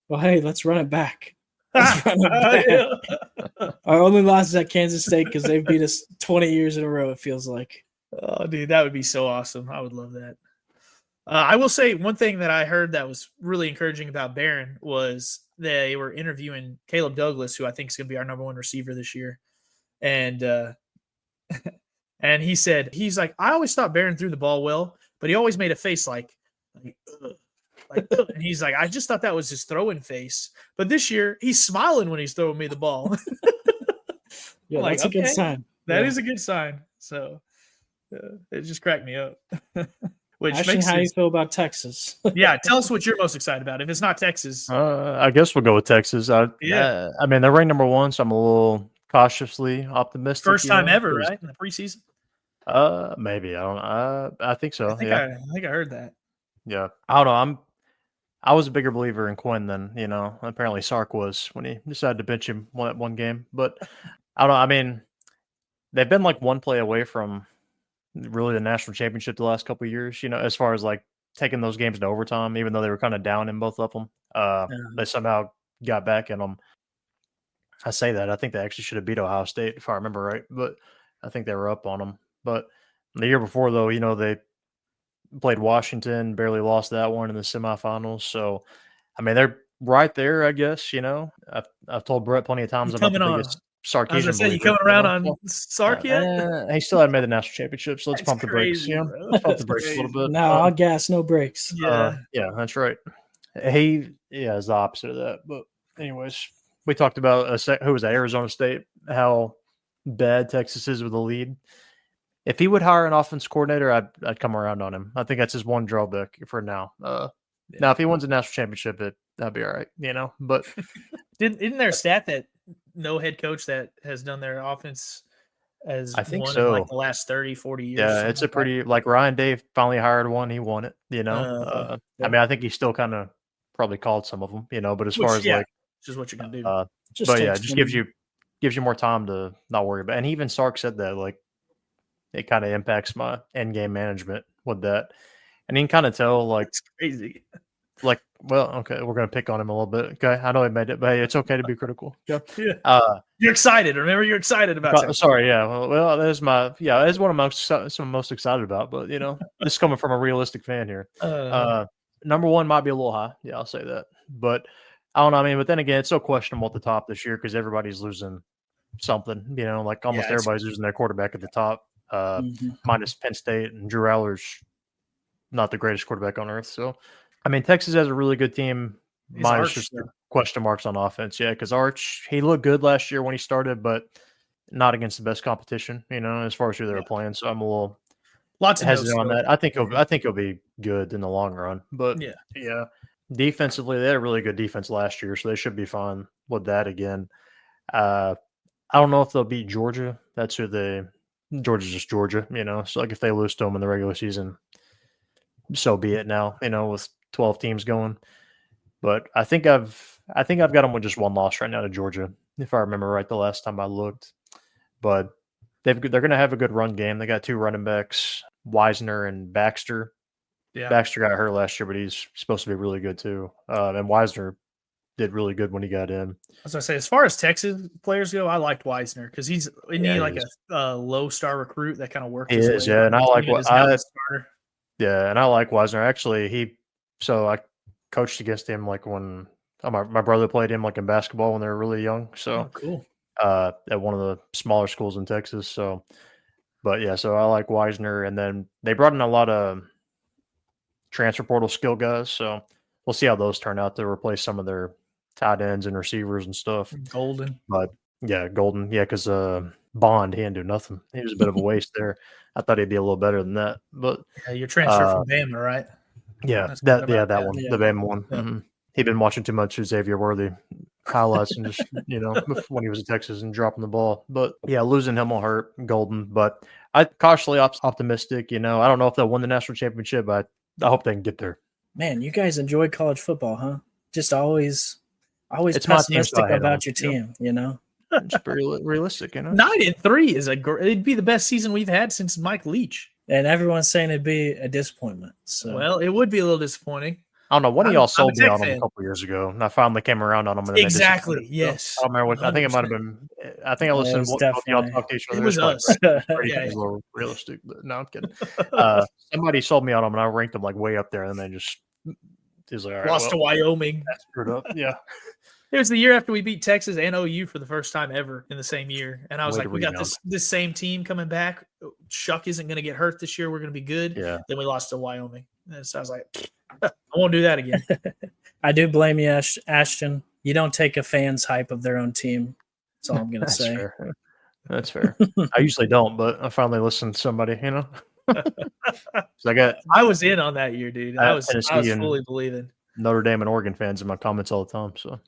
Well, hey, let's run it back. Our only loss is at Kansas State because they've beat us 20 years in a row, it feels like. Oh, dude, that would be so awesome. I would love that. I will say one thing that I heard that was really encouraging about Barron was they were interviewing Caleb Douglas, who I think is going to be our number one receiver this year. And and he said, he's like, I always thought Barron threw the ball well, but he always made a face like ugh. And he's like, I just thought that was his throwing face. But this year, he's smiling when he's throwing me the ball. Yeah, that's a good sign. That is a good sign. So it just cracked me up. Which Actually, makes how you feel about Texas? Yeah, tell us what you're most excited about. If it's not Texas, I guess we'll go with Texas. I mean, they're ranked number 1, so I'm a little cautiously optimistic. First time ever, right, in the preseason? Maybe I don't know. I think so. I think I heard that. Yeah, I don't know. I was a bigger believer in Quinn than apparently Sark was when he decided to bench him one game. But I don't know. I mean, they've been like one play away from really the national championship the last couple of years, as far as like taking those games to overtime, even though they were kind of down in both of them. They somehow got back in them. I say that. I think they actually should have beat Ohio State, if I remember right, but I think they were up on them. But the year before, though, they played Washington, barely lost that one in the semifinals. So, I mean, they're right there, I guess, I've told Brett plenty of times about the biggest Sarkisian believer. You coming around on Sark yet? He still hadn't made the national championship, so let's pump the brakes. Let's pump the brakes a little bit. No, I'll gas, no brakes. Yeah, that's right. He is the opposite of that. But anyways, we talked about who was at Arizona State, how bad Texas is with the lead. If he would hire an offense coordinator, I'd come around on him. I think that's his one drawback for now. Now, if he wins a national championship, that'd be all right, But isn't there a stat that no head coach that has done their offense as I think one so. in like the last 30, 40 years? Yeah, it's a pretty like Ryan Day finally hired one. He won it, I mean, I think he still kind of probably called some of them, but as far as like just what you're gonna do. Just gives you more time to not worry about. And even Sark said that like it kind of impacts my end game management with that. And you can kind of tell like it's crazy. Like, well, okay, we're gonna pick on him a little bit. Okay, I know he made it, but hey, it's okay to be critical. Yeah. You're excited. Remember, you're excited about it. Sorry, yeah. Well, that's one of I'm most excited about. But this is coming from a realistic fan here. Number 1 might be a little high. Yeah, I'll say that. But I don't know. I mean, but then again, it's so questionable at the top this year because everybody's losing something. Like almost everybody's losing their quarterback at the top, minus Penn State, and Drew Aller's not the greatest quarterback on earth. So. I mean, Texas has a really good team, minus just the question marks on offense. Yeah, because Arch, he looked good last year when he started, but not against the best competition, as far as who they were playing. So I'm a little hesitant on that. I think he'll be good in the long run. But yeah, defensively, they had a really good defense last year, so they should be fine with that again. I don't know if they'll beat Georgia. That's who Georgia's just Georgia, So like if they lose to them in the regular season, so be it now, with 12 teams going. But I think I've got them with just one loss right now to Georgia, if I remember right the last time I looked. But they're going to have a good run game. They got 2 running backs, Wisner and Baxter. Yeah. Baxter got hurt last year, but he's supposed to be really good too. And Wisner did really good when he got in. As I say, as far as Texas players go, I liked Wisner because he's like a low star recruit that kind of worked. He is, yeah. And I like and I like Wisner. Actually, I coached against him like when My brother played him like in basketball when they were really young. So cool. at one of the smaller schools in Texas. So, but yeah, so I like Wisner, and then they brought in a lot of transfer portal skill guys. So we'll see how those turn out to replace some of their tight ends and receivers and stuff. Golden. But yeah, Golden, yeah, because Bond, he didn't do nothing. He was a bit of a waste there. I thought he'd be a little better than that. But Yeah, your transfer from Bama, right? yeah, That's that about that that. one, Yeah. the Bama one. Yeah. Mm-hmm. He'd been watching too much Xavier Worthy highlights and just when he was in Texas and dropping the ball. But yeah, losing him will hurt Golden. But I cautiously optimistic. I don't know if they'll win the national championship, but I hope they can get there. Man, you guys enjoy college football, huh? Just always It's my team, so pessimistic I hate about them. your team, It's realistic, 9-3 is it'd be the best season we've had since Mike Leach. And everyone's saying it'd be a disappointment. So Well, it would be a little disappointing. I don't know. One of y'all sold me Tech on them fan. a couple years ago, and I finally came around on them. And Exactly. Yes. I don't remember what. I think it might have been. I think I listened to both y'all talk to each other. It was us. Pretty Yeah. a little realistic, but no, I'm kidding. Somebody sold me on them, and I ranked them like way up there, and then they just is like, all right, Lost to Wyoming. That's screwed up. Yeah. It was the year after we beat Texas and OU for the first time ever in the same year. And I was Way like, to we got rebound. this same team coming back. Chuck isn't going to get hurt this year. We're going to be good. Yeah. Then we lost to Wyoming. And so I was like, I won't do that again. I do blame you, Ashton. You don't take a fan's hype of their own team. That's all I'm going to That's say. fair. That's fair. I usually don't, but I finally listened to somebody, So I was in on that year, dude. I was Tennessee and fully believing. Notre Dame and Oregon fans in my comments all the time. So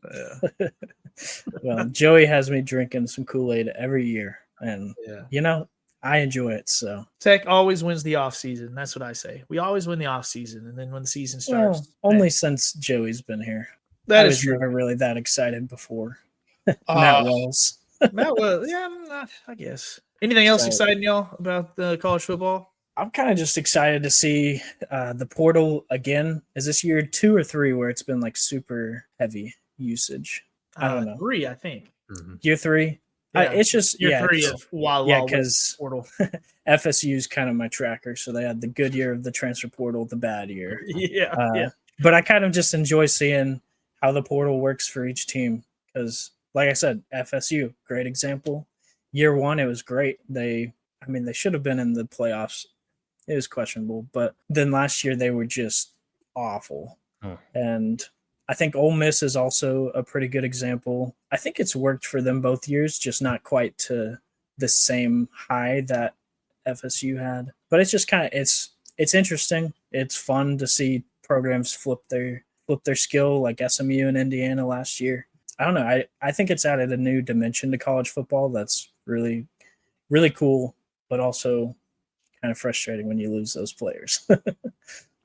Well, Joey has me drinking some Kool-Aid every year. And, Yeah. I enjoy it. So Tech always wins the offseason. That's what I say. We always win the offseason. And then when the season starts. only since Joey's been here. That I is was true. never really that excited before. Matt Wells. Matt Wells. Yeah, I guess. Anything else exciting, y'all, about the college football? I'm kind of just excited to see the portal again. Is this year 2 or 3 where it's been like super heavy usage? I don't know. 3, I think. Mm-hmm. Year 3? Yeah. It's just year 3 of Wild because portal. FSU is kind of my tracker. So they had the good year of the transfer portal, the bad year. Yeah. But I kind of just enjoy seeing how the portal works for each team because, like I said, FSU, great example. Year 1, it was great. They should have been in the playoffs. It was questionable, but then last year they were just awful. And I think Ole Miss is also a pretty good example. I think it's worked for them both years, just not quite to the same high that FSU had. But it's just kind of it's interesting. It's fun to see programs flip their skill like SMU and Indiana last year. I don't know. I think it's added a new dimension to college football that's really, really cool, but also kind of frustrating when you lose those players.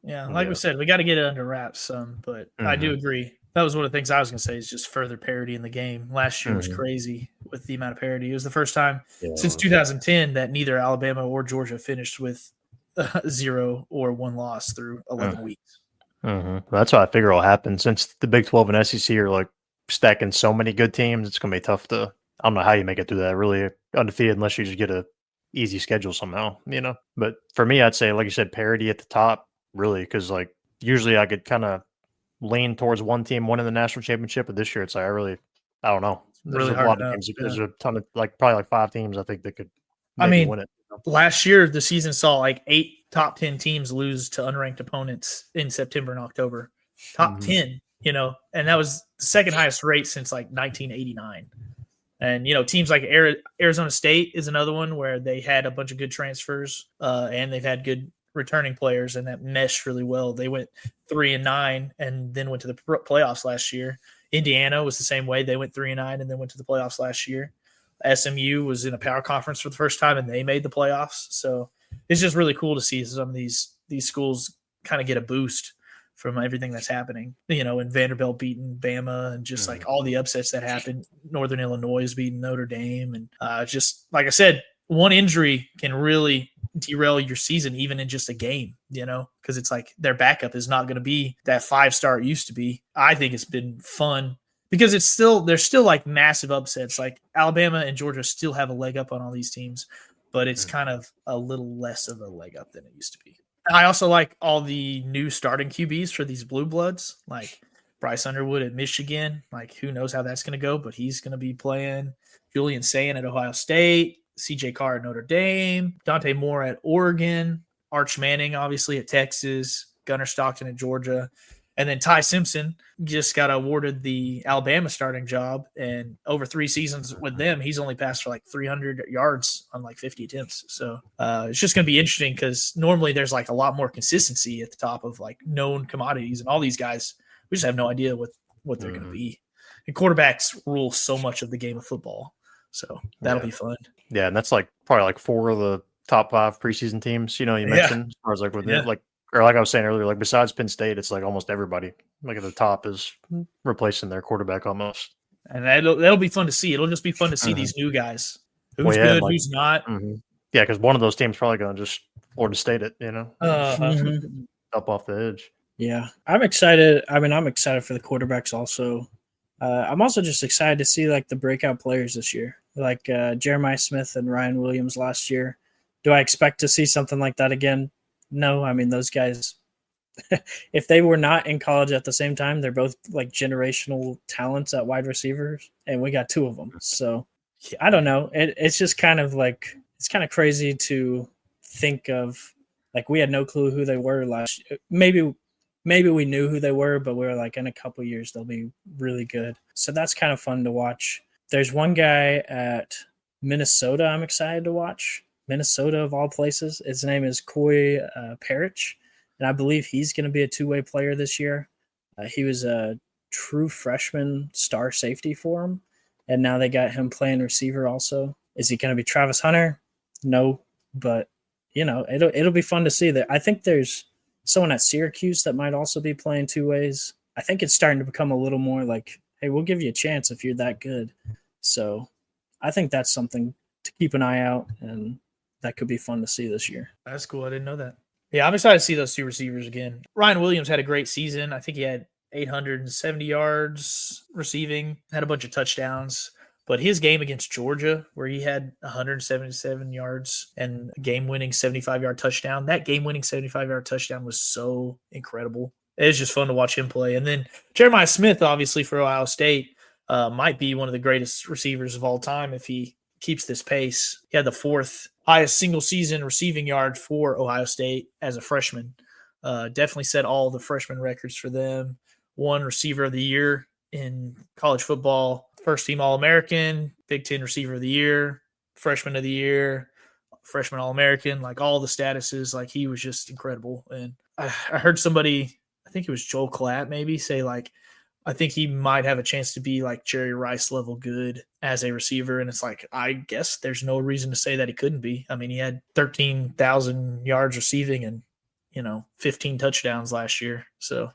We said, we got to get it under wraps. But I do agree. That was one of the things I was going to say is just further parity in the game. Last year was crazy with the amount of parity. It was the first time since 2010 that neither Alabama or Georgia finished with 0 or 1 loss through 11 weeks. That's what I figure will happen since the Big 12 and SEC are like stacking so many good teams. It's going to be tough to. I don't know how you make it through that really undefeated unless you just get a easy schedule somehow, But for me, I'd say, like you said, parity at the top, really, because like usually I could kind of lean towards one team winning the national championship, but this year it's like I don't know. There's really a lot hard of teams. There's a ton of probably like 5 teams I think that could win it. Last year the season saw like 8 top 10 teams lose to unranked opponents in September and October. Top 10, and that was the second highest rate since like 1989. And, teams like Arizona State is another one where they had a bunch of good transfers and they've had good returning players, and that meshed really well. They went 3-9 and then went to the playoffs last year. Indiana was the same way. They went 3-9 and then went to the playoffs last year. SMU was in a power conference for the first time and they made the playoffs. So it's just really cool to see some of these schools kind of get a boost from everything that's happening, and Vanderbilt beating Bama and just like all the upsets that happened. Northern Illinois is beating Notre Dame. And just like I said, one injury can really derail your season, even in just a game, because it's like their backup is not going to be that 5-star it used to be. I think it's been fun because there's still like massive upsets. Like Alabama and Georgia still have a leg up on all these teams, but it's kind of a little less of a leg up than it used to be. I also like all the new starting QBs for these blue bloods. Like Bryce Underwood at Michigan. Like, who knows how that's going to go, but he's going to be playing. Julian Sayin at Ohio State. CJ Carr at Notre Dame. Dante Moore at Oregon. Arch Manning, obviously, at Texas. Gunnar Stockton at Georgia. And then Ty Simpson just got awarded the Alabama starting job. And over 3 seasons with them, he's only passed for like 300 yards on like 50 attempts. So it's just going to be interesting because normally there's like a lot more consistency at the top of like known commodities. And all these guys, we just have no idea what they're going to be. And quarterbacks rule so much of the game of football. So that'll be fun. Yeah, and that's like probably like 4 of the top 5 preseason teams, you mentioned, as far as like with it, like, or like I was saying earlier, like besides Penn State, it's like almost everybody like at the top is replacing their quarterback almost. And that'll be fun to see. It'll just be fun to see these new guys. Who's good, like, who's not. Yeah, because one of those teams probably going to just Florida State it, up off the edge. Yeah, I'm excited. I mean, I'm excited for the quarterbacks also. I'm also just excited to see like the breakout players this year, like Jeremiah Smith and Ryan Williams last year. Do I expect to see something like that again? No. I mean, those guys, if they were not in college at the same time, they're both like generational talents at wide receivers, and we got 2 of them. So I don't know. It's just kind of like, it's kind of crazy to think of, like, we had no clue who they were last year. Maybe we knew who they were, but we were like, in a couple years, they'll be really good. So that's kind of fun to watch. There's one guy at Minnesota I'm excited to watch. Minnesota, of all places. His name is Coy Parrish, and I believe he's going to be a 2-way player this year. He was a true freshman star safety for him, and now they got him playing receiver also. Is he going to be Travis Hunter? No, but, it'll be fun to see. That I think there's someone at Syracuse that might also be playing 2 ways. I think it's starting to become a little more like, hey, we'll give you a chance if you're that good. So I think that's something to keep an eye out, and that could be fun to see this year. That's cool. I didn't know that. Yeah, I'm excited to see those 2 receivers again. Ryan Williams had a great season. I think he had 870 yards receiving, had a bunch of touchdowns. But his game against Georgia, where he had 177 yards and a game-winning 75-yard touchdown, that game-winning 75-yard touchdown was so incredible. It was just fun to watch him play. And then Jeremiah Smith, obviously, for Ohio State, might be one of the greatest receivers of all time if he keeps this pace. He had the 4th highest single-season receiving yard for Ohio State as a freshman. Definitely set all the freshman records for them. Won Receiver of the Year in college football. First-team All-American, Big 10 Receiver of the Year, Freshman of the Year, Freshman All-American, like all the statuses. Like, he was just incredible. And I heard somebody, I think it was Joel Klatt maybe, say like, I think he might have a chance to be like Jerry Rice level good as a receiver. And it's like, I guess there's no reason to say that he couldn't be. I mean, he had 13,000 yards receiving and, 15 touchdowns last year. So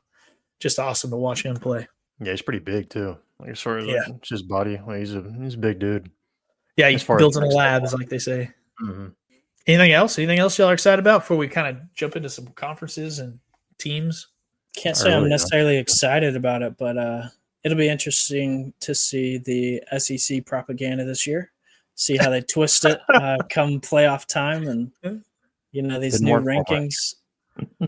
just awesome to watch him play. Yeah, he's pretty big too. Like, sort of like his body. Like, he's a big dude. Yeah, he builds in a lab, is like they say. Mm-hmm. Anything else? Anything else y'all are excited about before we kind of jump into some conferences and teams? Can't say I'm necessarily excited about it, but it'll be interesting to see the SEC propaganda this year. See how they twist it come playoff time, and these new rankings.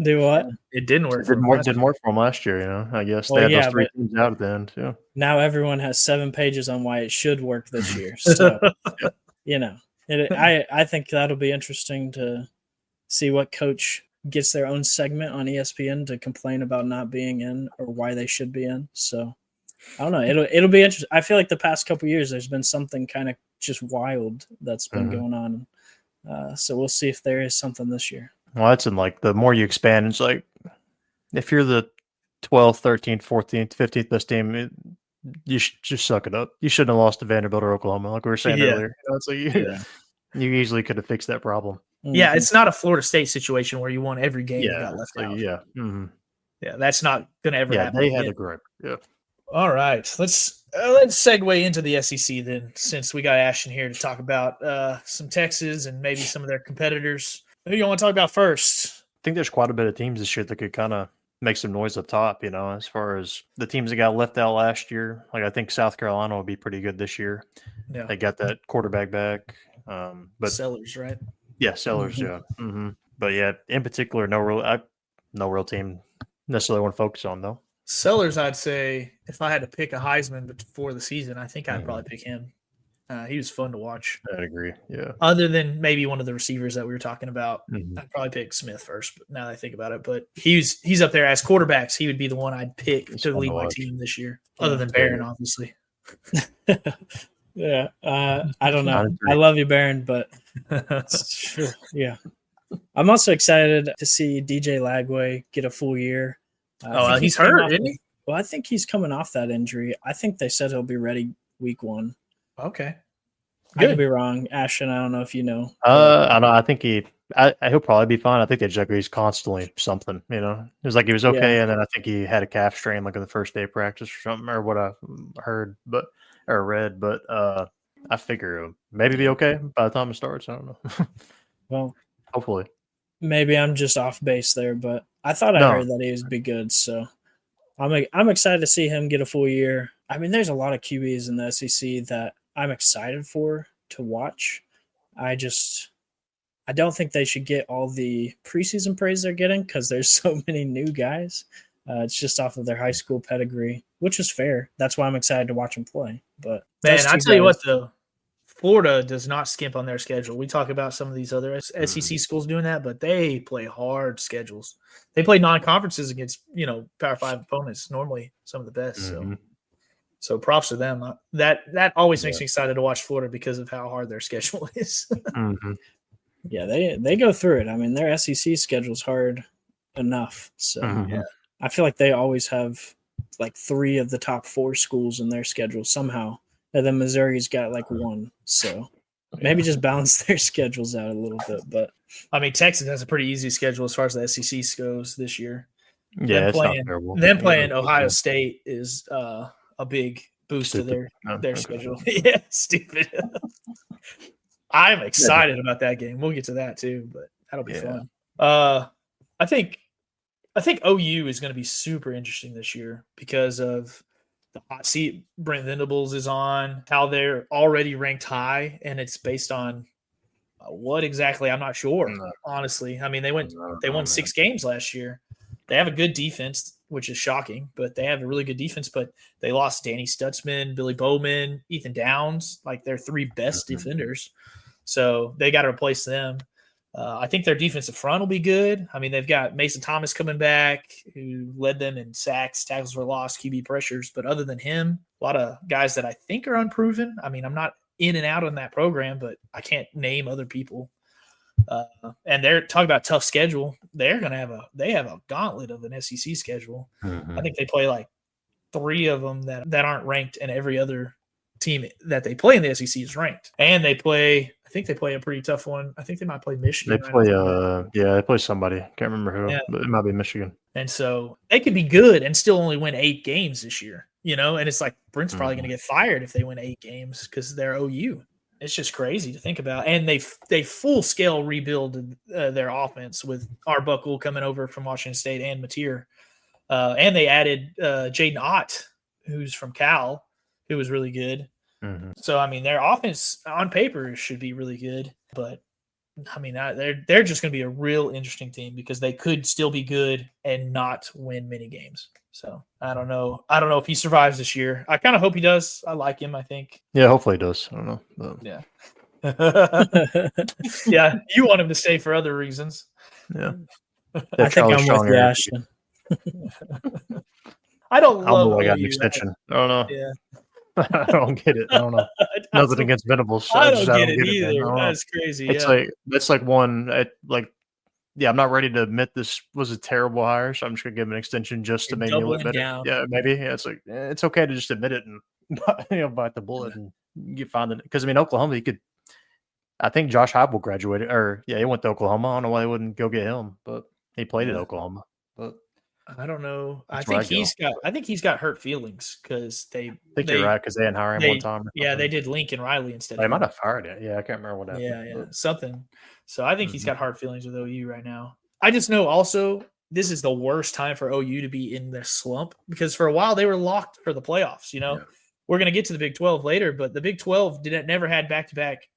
Do what? It didn't work. Didn't work for them last year. I guess they had those 3 teams out at the end too. Now everyone has 7 pages on why it should work this year. So I think that'll be interesting to see what coach gets their own segment on ESPN to complain about not being in or why they should be in. So I don't know. It'll be interesting. I feel like the past couple of years there's been something kind of just wild that's been going on. So we'll see if there is something this year. Well, that's in like the more you expand, it's like if you're the 12th, 13th, 14th, 15th best team, you should just suck it up. You shouldn't have lost to Vanderbilt or Oklahoma, like we were saying earlier. It's like you easily could have fixed that problem. Yeah, it's not a Florida State situation where you won every game and got left out. Yeah. Mm-hmm. Yeah, that's not going to ever happen. They had a grip. Yeah. All right, let's segue into the SEC then, since we got Ashton here to talk about some Texas and maybe some of their competitors. Who do you want to talk about first? I think there's quite a bit of teams this year that could kind of make some noise up top, as far as the teams that got left out last year. Like, I think South Carolina will be pretty good this year. Yeah. They got that quarterback back. But Sellers, right? Yeah, Sellers, yeah. Mm-hmm. But, yeah, in particular, no real team necessarily want to focus on, though. Sellers, I'd say if I had to pick a Heisman before the season, I think I'd probably pick him. He was fun to watch. I'd agree. Yeah. Other than maybe one of the receivers that we were talking about, Mhm. I'd probably pick Smith first. But now that I think about it, but he's up there as quarterbacks. He would be the one I'd pick He's to fun to lead my watch. team this year. Other than Barron, obviously. Yeah, I don't know. agree. I love you, Baron, but yeah. I'm also excited to see DJ Lagway get a full year. I think he's came hurt, off isn't he? Well, I think he's coming off that injury. I think they said he'll be ready week 1. Okay. I could be wrong. Ashton, I don't know if you know. I don't know. I think he'll probably be fine. I think he's constantly something, It was like he was okay, and then I think he had a calf strain like in the first day of practice or something, or what I heard or read. But I figure he'll maybe be okay by the time it starts. I don't know. Well, hopefully. Maybe I'm just off base there, but I thought I heard that he would be good, so I'm excited to see him get a full year. I mean, there's a lot of QBs in the SEC that I'm excited for to watch. I don't think they should get all the preseason praise they're getting because there's so many new guys. It's just off of their high school pedigree, which is fair. That's why I'm excited to watch them play. But man, I tell you what, though, Florida does not skimp on their schedule. We talk about some of these other SEC schools doing that, but they play hard schedules. They play non-conferences against, Power 5 opponents, normally some of the best. So props to them. That always makes me excited to watch Florida because of how hard their schedule is. Yeah, they go through it. I mean, their SEC schedule's hard enough. So I feel like they always have like 3 of the top 4 schools in their schedule somehow. And then Missouri's got like 1. So maybe just balance their schedules out a little bit. But I mean, Texas has a pretty easy schedule as far as the SEC goes this year. Yeah, it's not terrible. Them playing Ohio State is a big boost to their schedule. Yeah, stupid. I'm excited about that game. We'll get to that too, but that'll be fun. I think OU is going to be super interesting this year because of the hot seat Brent Venables is on, how they're already ranked high, and it's based on what exactly, I'm not sure, honestly. I mean, they won 6 games last year. They have a good defense, which is shocking, but they have a really good defense, but they lost Danny Stutzman, Billy Bowman, Ethan Downs, like their 3 best defenders. So they got to replace them. I think their defensive front will be good. I mean, they've got Mason Thomas coming back, who led them in sacks, tackles for loss, QB pressures. But other than him, a lot of guys that I think are unproven. I mean, I'm not in and out on that program, but I can't name other people. And they're talking about tough schedule. They're going to have a gauntlet of an SEC schedule. I think they play like 3 of them that aren't ranked, and every other team that they play in the SEC is ranked. And I think they play a pretty tough one. I think they might play Michigan. They play somebody. Can't remember who, but it might be Michigan. And so they could be good and still only win 8 games this year, and it's like Brent's probably going to get fired if they win 8 games because they're OU. It's just crazy to think about. And they full scale rebuild their offense with Arbuckle coming over from Washington State and Mateer. And they added Jaden Ott, who's from Cal, who was really good. So, I mean, their offense on paper should be really good. But, I mean, they're just going to be a real interesting team because they could still be good and not win many games. So, I don't know if he survives this year. I kind of hope he does. I like him, I think. Yeah, hopefully he does. I don't know. But... Yeah. Yeah, you want him to stay for other reasons. Yeah. I think I'm with you, Ashton. I don't love I got an extension. I don't know. Yeah. I don't get it. I don't know. Nothing against Venables. I don't get it either. That's crazy. It's like one. I'm not ready to admit this was a terrible hire, so I'm just gonna give him an extension just to make me look better. Down. Yeah, maybe. Yeah, it's like it's okay to just admit it and bite the bullet and find it. Because I mean, Oklahoma, you could. I think Josh Heupel graduated, he went to Oklahoma. I don't know why they wouldn't go get him, but he played at Oklahoma. But I don't know. I think he's got hurt feelings because you're right because they didn't hire him one time. Yeah, they did Lincoln Riley instead. They might have fired it. Yeah, I can't remember what happened. Yeah, something. So I think he's got hard feelings with OU right now. I just know also this is the worst time for OU to be in the slump because for a while they were locked for the playoffs. We're going to get to the Big 12 later, but the Big 12 never had back-to-back.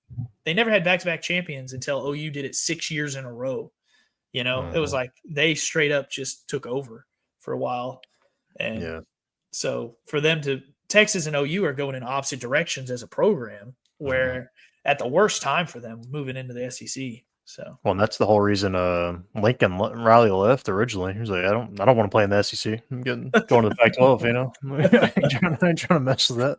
They never had back-to-back champions until OU did it 6 years in a row. It was like they straight up just took over for a while. And so for them to Texas and OU are going in opposite directions as a program, where at the worst time for them moving into the SEC. So well, and that's the whole reason Lincoln Riley left originally. He was like, I don't want to play in the SEC. I'm going to the Pac-12. You know, I ain't trying to mess with that.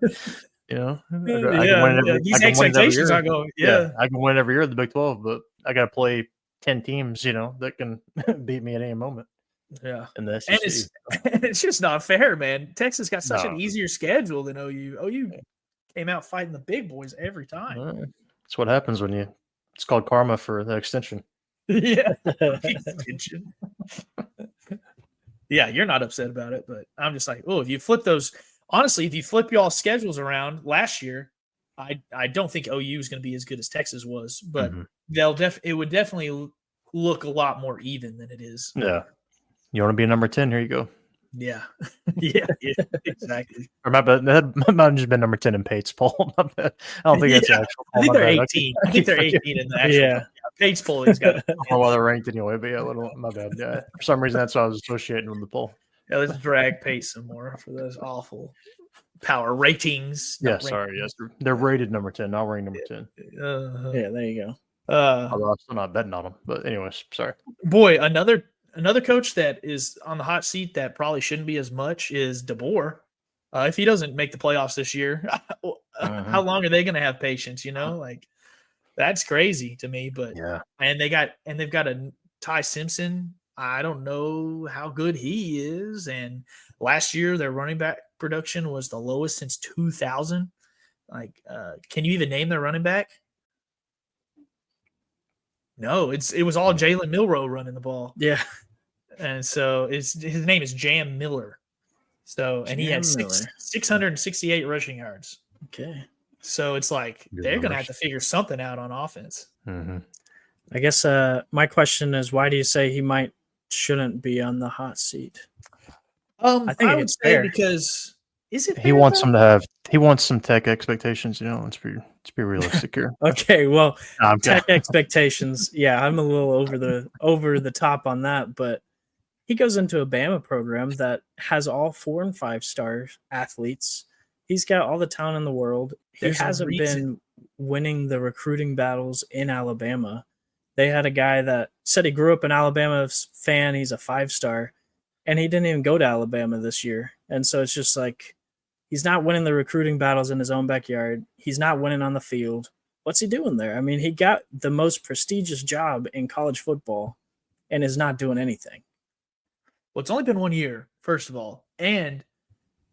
You know, I can win it every, these I can win it every expectations year. are going. I can win every year at the Big 12, but I got to play 10 teams. You know, that can beat me at any moment. Yeah, in the SEC. And it's just not fair, man. Texas got such an easier schedule than OU. OU came out fighting the big boys every time. That's what happens when you. It's called karma for the extension. Yeah, extension. Yeah, you're not upset about it, but I'm just like, oh, if you flip those, honestly, if you flip y'all schedules around last year, I don't think OU is going to be as good as Texas was, but it would definitely look a lot more even than it is. Yeah. You want to be a number 10? Here you go. Yeah. yeah, exactly. Or my bad. That might have just been number 10 in Pate's poll. My bad. I don't think that's the actual poll. I think they're 18. I think they're 18 in the actual. Yeah. Pate's poll has got. I don't know why they're ranked anyway, but yeah, my bad. Yeah. For some reason, that's what I was associating with the poll. Yeah, let's drag Pate some more for those awful power ratings. Yeah, sorry. Yes, they're rated number 10, not ranked number 10. Yeah, there you go. Although I'm still not betting on them, but anyways, sorry. Boy, another coach that is on the hot seat that probably shouldn't be as much is DeBoer. If he doesn't make the playoffs this year, how long are they going to have patience? You know, like that's crazy to me. But and they've got a Ty Simpson. I don't know how good he is. And last year their running back production was the lowest since 2000. Like, can you even name their running back? No, it was all Jalen Milroe running the ball. Yeah. And so his name is Jam Miller. So, and he had 668 rushing yards. Okay. So it's like they're going to have to figure something out on offense. I guess my question is, why do you say he shouldn't be on the hot seat? I think I would say because he wants some tech expectations, you know, let's be realistic here. Okay, well, tech expectations, yeah, I'm a little over the top on that, but he goes into a Bama program that has all 4 and 5 star athletes. He's got all the talent in the world. He hasn't been winning the recruiting battles in Alabama. They had a guy that said he grew up an Alabama fan. He's a 5-star, and he didn't even go to Alabama this year. And so it's just like, he's not winning the recruiting battles in his own backyard. He's not winning on the field. What's he doing there? I mean, he got the most prestigious job in college football and is not doing anything. Well, it's only been 1 year, first of all. And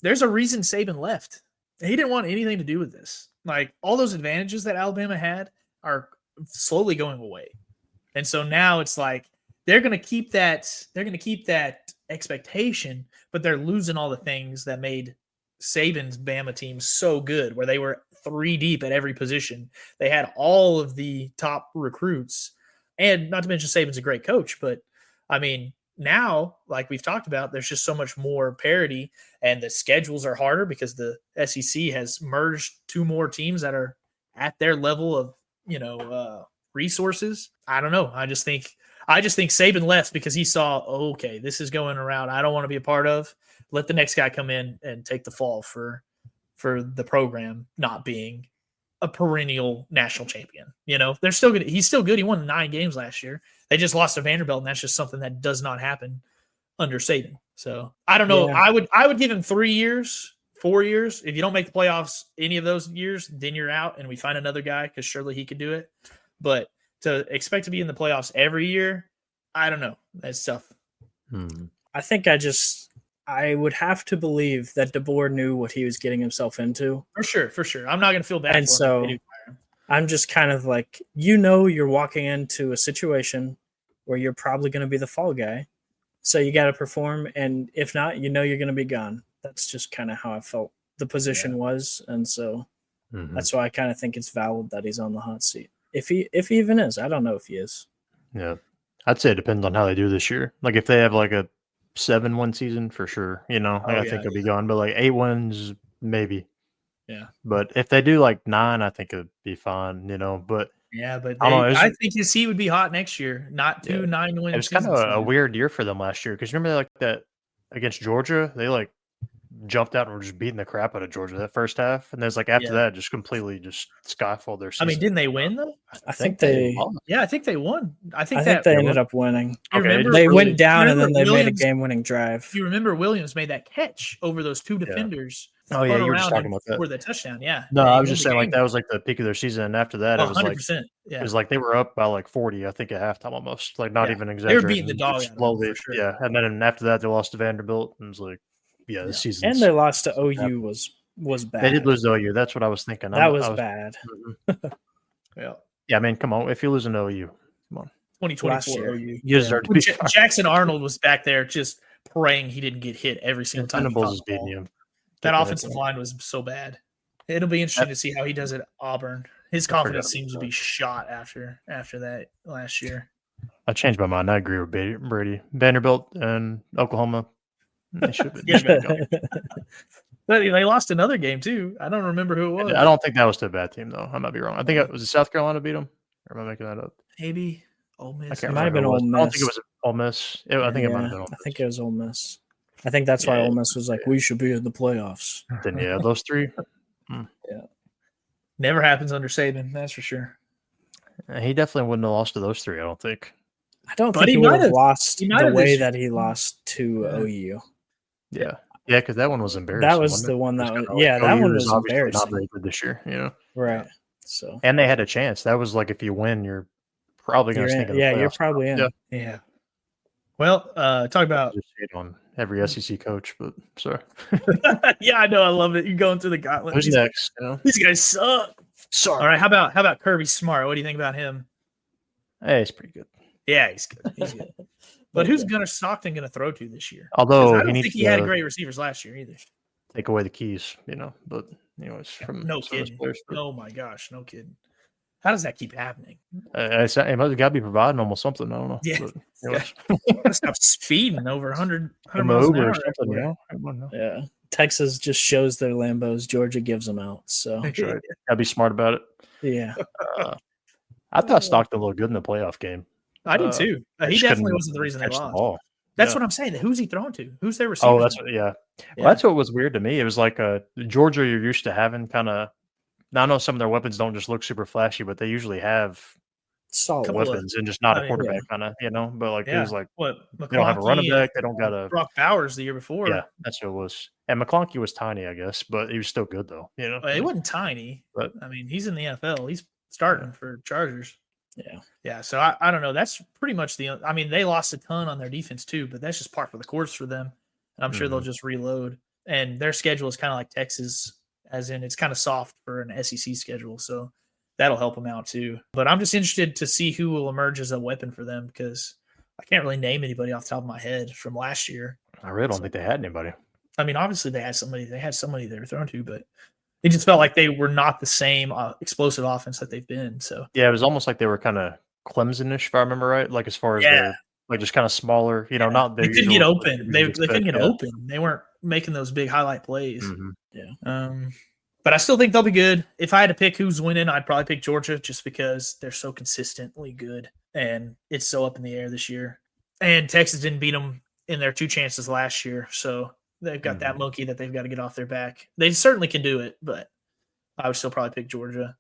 there's a reason Saban left. He didn't want anything to do with this. Like, all those advantages that Alabama had are slowly going away. And so now it's like they're going to keep that expectation, but they're losing all the things that made Saban's Bama team so good, where they were 3 deep at every position. They had all of the top recruits, and not to mention Saban's a great coach. But I mean, now, like we've talked about, there's just so much more parity, and the schedules are harder because the SEC has merged 2 more teams that are at their level of, resources. I don't know. I just think Saban left because he saw, okay, this is going around I don't want to be a part of. Let the next guy come in and take the fall for the program not being a perennial national champion. They're still good. He's still good. He won 9 games last year. They just lost to Vanderbilt, and that's just something that does not happen under Saban. So I don't know. Yeah. I would give him 3 years, 4 years. If you don't make the playoffs any of those years, then you're out, and we find another guy because surely he could do it. But to expect to be in the playoffs every year, I don't know. That's tough. I think I would have to believe that DeBoer knew what he was getting himself into. For sure. I'm not going to feel bad and for so him. I'm just kind of like, you're walking into a situation where you're probably going to be the fall guy. So you got to perform. And if not, you're going to be gone. That's just kind of how I felt the position was. And so that's why I kind of think it's valid that he's on the hot seat. If he even is, I don't know if he is. Yeah. I'd say it depends on how they do this year. Like if they have like a 7-1 season, for sure, I think it'll be gone. But like 8 wins, maybe. Yeah. But if they do like 9, I think it'd be fine, But I think his seat would be hot next year. Not 2 9-win. It was kind of a weird year for them last year because remember like that against Georgia, they like jumped out and were just beating the crap out of Georgia that first half, and then it's like after that, just completely just skyfalled their I season. mean, didn't they win though? I think they lost. Yeah, I think they won. I think they ended up winning. You remember They really- went down you and then remember they made a Williams- game-winning drive. You remember Williams made that catch over those two defenders. Oh yeah, spun you were just around talking and about that. for the touchdown. Yeah. No, And I he was won just the saying like game. that was like the peak of their season, and after that, it was like 100%. Yeah. it was like they were up by like 40, I think, at halftime almost. Like not Yeah. even They exaggerating. were beating the dog out of them, slowly. for sure. Yeah, and then after that, they lost to Vanderbilt, and it was like, yeah, the season. And their loss to OU was bad. They did lose to OU. That's what I was thinking. That was bad. Yeah. Yeah, I mean, come on. If you lose to OU, come on. 2024 year. OU. You deserve to be fired. Jackson Arnold was back there just praying he didn't get hit every single time. he Venables caught is the ball. beating you. That offensive line was so bad. It'll be interesting to see how he does at Auburn. His confidence seems to be shot after that last year. I changed my mind. I agree with Brady. Vanderbilt and Oklahoma. They should be. But they lost another game too. I don't remember who it was. I don't think that was to a bad team though. I might be wrong. I think it was South Carolina beat them. Or am I making that up? Maybe Ole Miss. I can't It might have remember. been who it was. Ole I don't think it Miss. was Ole Miss. I think it might have been Ole I Miss. think it was Ole Miss. I think that's why Ole Miss was like, we should be in the playoffs. Then yeah, those three. Never happens under Saban, that's for sure. He definitely wouldn't have lost to those three. I don't think. I don't But think he he would might have have- lost he might the have way this- that he lost to OU. Yeah, because that one was embarrassing. That was wasn't the it? one It that was was, kinda yeah, that OU one is was obviously not embarrassing. very good this year. Right. So And they had a chance. That was like if you win, you're probably going to you're sneak in, in the you're playoffs. probably in. Yeah. Yeah. Well, talk about Just hate on every SEC coach, but sorry. yeah, I know, I love it. You're going through the gauntlet. Who's next? You know? These guys suck. Sorry. All right, how about Kirby Smart? What do you think about him? Hey, it's pretty good. Yeah, he's good. He's good. But who's Gunnar Stockton going to throw to this year? 'Cause Although I he don't needs think he to had great receivers last year either. take away the keys, But anyways, from No some of those kidding. players, but Oh my gosh, no kidding. How does that keep happening? it must got to be providing almost something. I don't know. Yeah. But anyways, Gotta stop speeding over 100 I'm miles an Uber hour. or something. everywhere. I don't know. Yeah. Texas just shows their Lambos. Georgia gives them out. So That's right. Got to be smart about it. yeah. I thought Stockton looked good in the playoff game. I did too. He just definitely couldn't wasn't the reason they catch the lost. ball. That's Yeah. what I'm saying. Who's he throwing to? Who's their receiver? Oh, that's what, yeah. Well, that's what was weird to me. It was like Georgia, you're used to having kind of. Now I know some of their weapons don't just look super flashy, but they usually have Solid. Couple of- weapons and just not I a mean, quarterback kind of, But like it was like what they don't have a running McConkey back. They don't got a. and Brock Bowers the year before. Yeah, that's who it was. And McConkey was tiny, I guess, but he was still good though. It wasn't tiny, But- I mean, he's in the NFL. He's starting for Chargers. Yeah. Yeah, so I don't know. That's pretty much I mean, they lost a ton on their defense too, but that's just part for the course for them. And I'm sure they'll just reload. And their schedule is kind of like Texas, as in it's kind of soft for an SEC schedule. So that'll help them out too. But I'm just interested to see who will emerge as a weapon for them because I can't really name anybody off the top of my head from last year. I really don't think they had anybody. I mean, obviously they had somebody they were thrown to, but it just felt like they were not the same explosive offense that they've been. So Yeah, it was almost like they were kind of Clemson-ish, if I remember right. Like as far as Yeah. their like just kind of smaller, not they their couldn't get usual- open. They couldn't get yeah. open. They weren't making those big highlight plays. Mhm. But I still think they'll be good. If I had to pick who's winning, I'd probably pick Georgia just because they're so consistently good and it's so up in the air this year. And Texas didn't beat them in their 2 chances last year, so they've got that monkey that they've got to get off their back. They certainly can do it, but I would still probably pick Georgia.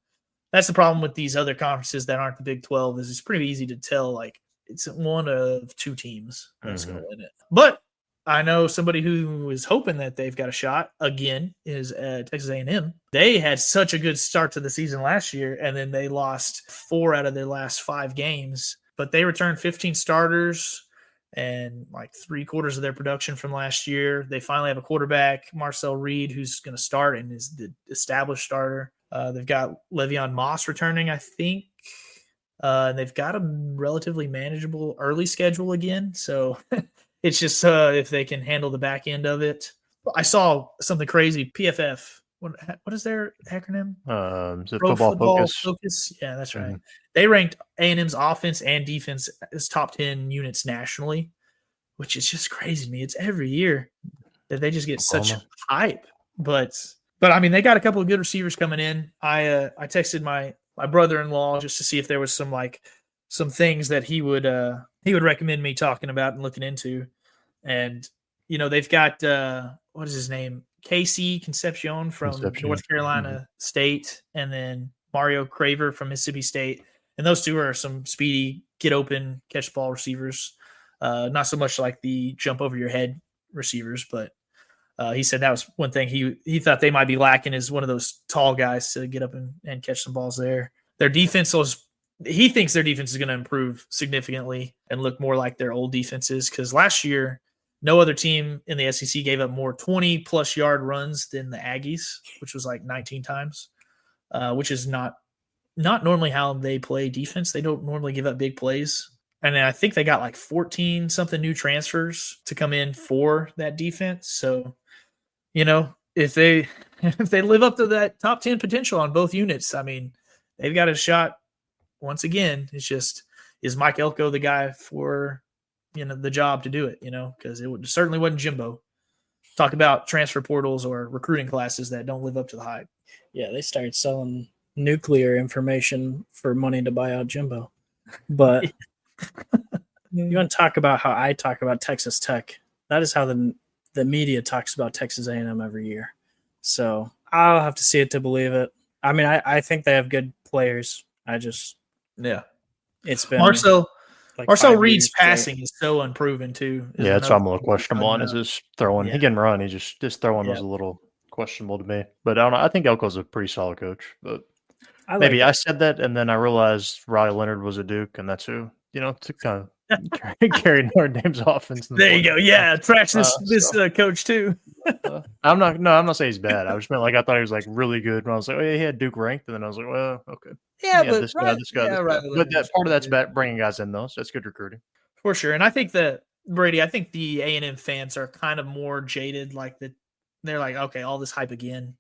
That's the problem with these other conferences that aren't the Big 12 is it's pretty easy to tell like it's one of 2 teams that's going to win it. But I know somebody who is hoping that they've got a shot again is Texas A&M. They had such a good start to the season last year, and then they lost 4 out of their last 5 games. But they returned 15 starters and like 3/4 of their production from last year. They finally have a quarterback, Marcel Reed, who's going to start and is the established starter. They've got Le'Veon Moss returning, I think. And they've got a relatively manageable early schedule again. So it's just if they can handle the back end of it. I saw something crazy. PFF. What is their acronym? Is it Pro football focus? Yeah, that's right. They ranked A&M's offense and defense as top 10 units nationally, which is just crazy to me. It's every year that they just get such hype. But I mean, they got a couple of good receivers coming in. I texted my brother-in-law just to see if there was some things that he would recommend me talking about and looking into. And they've got what is his name? Casey Concepcion from North Carolina State, and then Mario Craver from Mississippi State. And those two are some speedy, get open, catch ball receivers. Not so much like the jump over your head receivers, but he said that was one thing he thought they might be lacking is one of those tall guys to get up and catch some balls there. Their defense he thinks their defense is going to improve significantly and look more like their old defenses, because last year no other team in the SEC gave up more 20-plus yard runs than the Aggies, which was like 19 times, which is not normally how they play defense. They don't normally give up big plays. And then I think they got like 14-something new transfers to come in for that defense. So, if they live up to that top 10 potential on both units, I mean, they've got a shot once again. It's just, is Mike Elko the guy for the job to do it, because it certainly wasn't Jimbo. Talk about transfer portals or recruiting classes that don't live up to the hype. Yeah, they started selling nuclear information for money to buy out Jimbo. But you want to talk about how I talk about Texas Tech? That is how the media talks about Texas A&M every year. So I'll have to see it to believe it. I mean, I think they have good players. It's been Marcel Reed's passing is so unproven too. Yeah, that's what I'm a little questionable on is his throwing. Yeah. He can run. His throwing was a little questionable to me. But I don't know. I think Elko's a pretty solid coach. But I said that, and then I realized Riley Leonard was a Duke, and that's who to kind of carry Notre Dame's offense. There you go. Yeah, trash this coach too. I'm not saying he's bad. I just meant I thought he was really good. When I was like, oh yeah, he had Duke ranked, and then I was like, well, okay. Yeah, but this guy. But part of that's bringing guys in, though. So that's good recruiting. For sure. And I think that, Brady, I think the A&M fans are kind of more jaded. They're like, okay, all this hype again.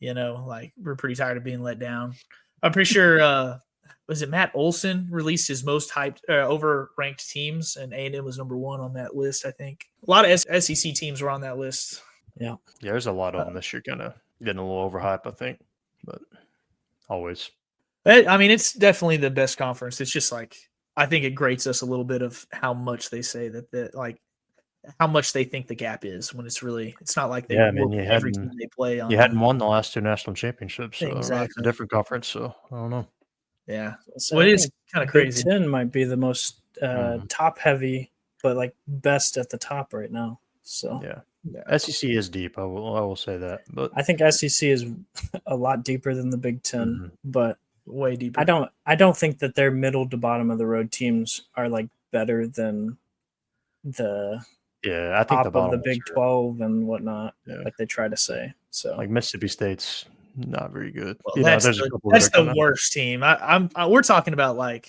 We're pretty tired of being let down. I'm pretty sure, was it Matt Olson released his most hyped, over-ranked teams, and A&M was number one on that list, I think. A lot of SEC teams were on that list. Yeah. Yeah, there's a lot of them this year kind of getting a little overhyped, I think. But always. I mean, it's definitely the best conference. It's just I think it grates us a little bit of how much they say how much they think the gap is when it's not like they every team they play on. You hadn't won the last two national championships, so exactly. It's a different conference. So I don't know. Yeah, so it is kind of crazy. Big 10 might be the most top heavy, but best at the top right now. So yeah. SEC is deep. I will say that, but I think SEC is a lot deeper than the Big 10, but way deeper. I don't think that their middle to bottom of the road teams are better than the I think top of the Big 12 and whatnot, like they try to say. So Mississippi State's not very good. Well, that's the worst team. We're talking about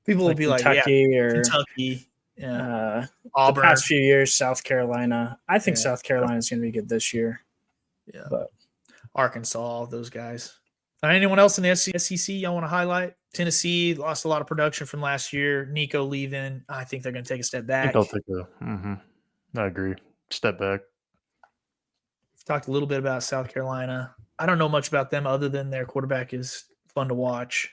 people will be Kentucky Kentucky, Auburn. The past few years, South Carolina. I think South Carolina is going to be good this year. Yeah, but Arkansas, those guys. Anyone else in the SEC y'all want to highlight? Tennessee lost a lot of production from last year. Nico leaving. I think they're going to take a step back. I agree. Step back. We've talked a little bit about South Carolina. I don't know much about them other than their quarterback is fun to watch.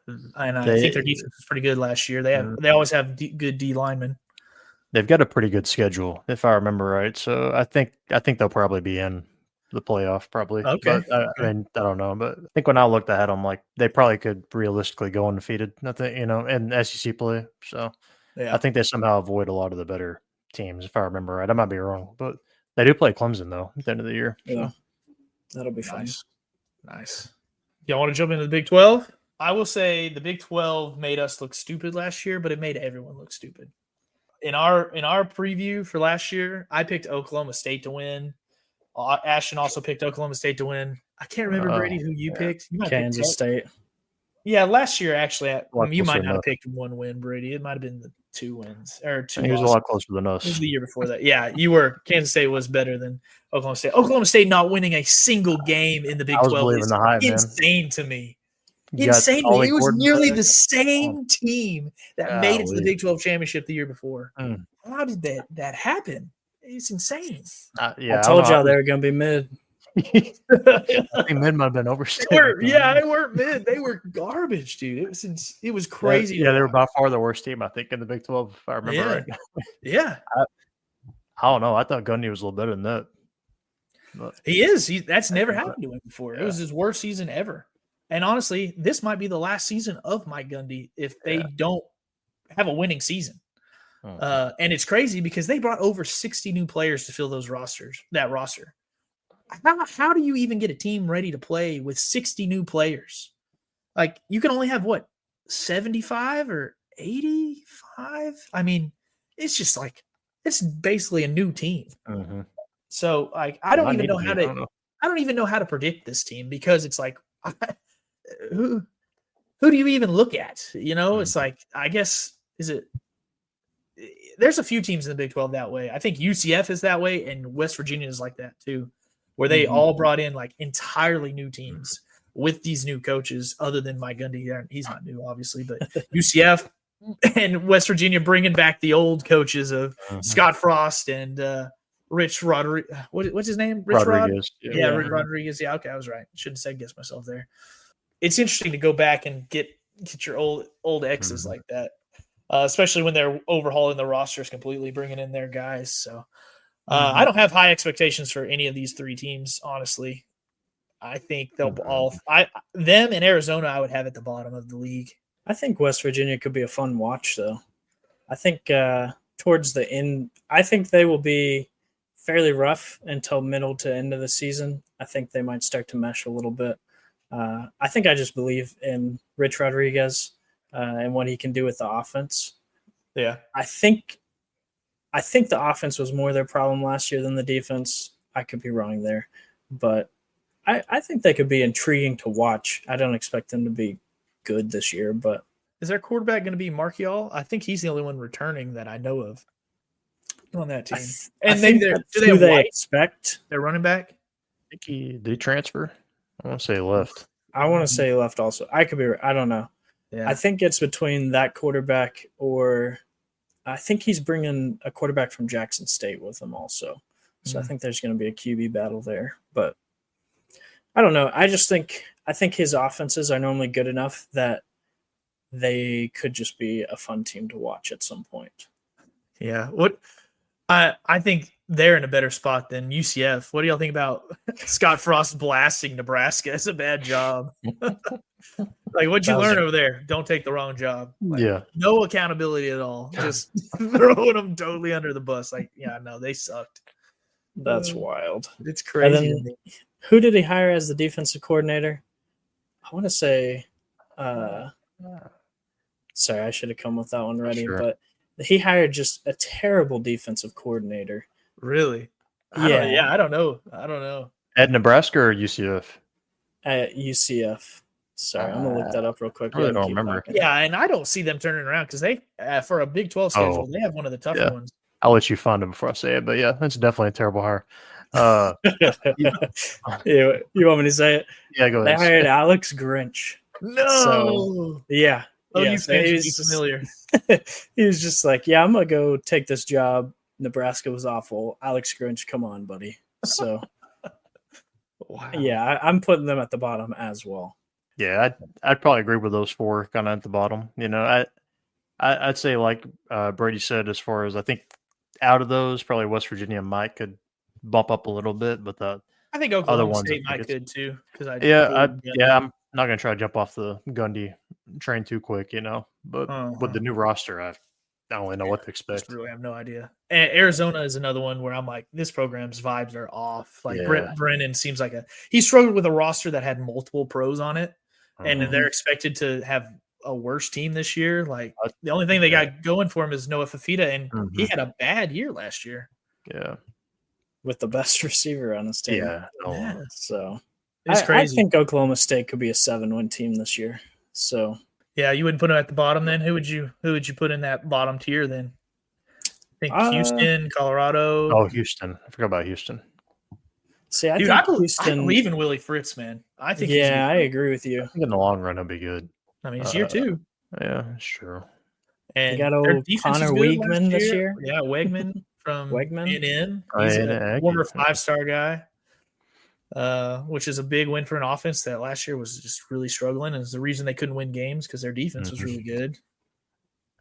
And I think their defense was pretty good last year. They always have good D linemen. They've got a pretty good schedule, if I remember right. So I think they'll probably be in the playoff, probably. Okay. But, I don't know. But I think when I looked at them, they probably could realistically go undefeated. Nothing, in SEC play. So I think they somehow avoid a lot of the better teams, if I remember right. I might be wrong, but they do play Clemson though at the end of the year. Yeah, that'll be fun. Nice. Y'all want to jump into the Big 12? I will say the Big 12 made us look stupid last year, but it made everyone look stupid. In our preview for last year, I picked Oklahoma State to win. Ashton also picked Oklahoma State to win. I can't remember, Brady, who you picked. You might Kansas State. Yeah, last year, actually, you might not have picked one win, Brady. It might have been the 2 wins. Or 2 He was a lot closer than us. It was the year before that. Yeah, you were. Kansas State was better than Oklahoma State. Oklahoma State not winning a single game in the Big 12 is insane to me. Insane. It was nearly the same team that made it to the Big 12 championship the year before. How did that happen? It's insane. I told y'all they were going to be mid. I think mid might have been overstated. They weren't mid. They were garbage, dude. It was crazy. They were by far the worst team, I think, in the Big 12, if I remember right. Yeah. I don't know. I thought Gundy was a little better than that. But He is. That's never happened to him before. Yeah. It was his worst season ever. And honestly, this might be the last season of Mike Gundy if they don't have a winning season. And it's crazy because they brought over 60 new players to fill that roster. How do you even get a team ready to play with 60 new players? Like, you can only have, 75 or 85? I mean, it's just like, it's basically a new team. Mm-hmm. So, like, I don't even know how to predict this team because it's like, who do you even look at? It's like, I guess, there's a few teams in the Big 12 that way. I think UCF is that way, and West Virginia is like that too, where they all brought in like entirely new teams with these new coaches other than Mike Gundy. He's not new, obviously, but UCF and West Virginia bringing back the old coaches of Scott Frost and Rich Rodriguez. What's his name? Rich Rodriguez. Rich Rodriguez. Yeah, okay, I was right. Shouldn't have guessed myself there. It's interesting to go back and get your old exes like that, especially when they're overhauling the rosters completely, bringing in their guys. So I don't have high expectations for any of these three teams, honestly. I think they'll them and Arizona I would have at the bottom of the league. I think West Virginia could be a fun watch, though. I think towards the end, I think they will be fairly rough until middle to end of the season. I think they might start to mesh a little bit. I think I just believe in Rich Rodriguez and what he can do with the offense. Yeah. I think the offense was more their problem last year than the defense. I could be wrong there, but I think they could be intriguing to watch. I don't expect them to be good this year, but is their quarterback going to be Marchiol? I think he's the only one returning that I know of on that team. Do they expect their running back? I think did he transfer? I want to say left. I want to say left also. I could be. I don't know. Yeah. I think it's between that quarterback or I think he's bringing a quarterback from Jackson State with him also. So I think there's going to be a QB battle there. But I don't know. I think his offenses are normally good enough that they could just be a fun team to watch at some point. Yeah. I think they're in a better spot than UCF. What do y'all think about Scott Frost blasting Nebraska? It's a bad job. Like, what'd you learn over there? Don't take the wrong job. Like, no accountability at all. Just throwing them totally under the bus. Like, yeah, no, they sucked. That's wild. It's crazy. And then, who did he hire as the defensive coordinator? I want to say sorry, I should have come with that one ready, but he hired just a terrible defensive coordinator. Really? Yeah. I don't know. At Nebraska or UCF? At UCF. Sorry, I'm going to look that up real quick. I really don't remember. Yeah, and I don't see them turning around because they, for a Big 12 schedule, they have one of the tougher ones. I'll let you find them before I say it, but yeah, that's definitely a terrible hire. You want me to say it? Yeah, go ahead. They hired Alex Grinch. No. So, yeah. Oh, you fans be familiar. He was just like, yeah, I'm going to go take this job. Nebraska was awful. Alex Grinch, come on, buddy. So, yeah, I'm putting them at the bottom as well. Yeah, I'd probably agree with those four kind of at the bottom. I'd say like Brady said, as far as I think out of those, probably West Virginia and Mike could bump up a little bit, but I think Oklahoma State might could too. I'm not going to try to jump off the Gundy train too quick, but with the new roster, I don't really know what to expect. I really have no idea. And Arizona is another one where I'm like, this program's vibes are off. Like Brent Brennan seems like he struggled with a roster that had multiple pros on it, and they're expected to have a worse team this year. Like the only thing they got going for him is Noah Fafita, and he had a bad year last year. Yeah, with the best receiver on his team. Yeah. So it's crazy. I think Oklahoma State could be a 7-win team this year. So yeah, you wouldn't put them at the bottom then? Who would you put in that bottom tier then? I think Houston, Colorado. Oh, Houston. I forgot about Houston. See, I believe in Willie Fritz, man. I think I agree with you. I think in the long run he'll be good. I mean, it's year two. Yeah, that's true. And you got old Connor Weigman this year. Yeah, Weigman from NN. He's a former 5-star guy. Which is a big win for an offense that last year was just really struggling, and is the reason they couldn't win games because their defense was really good.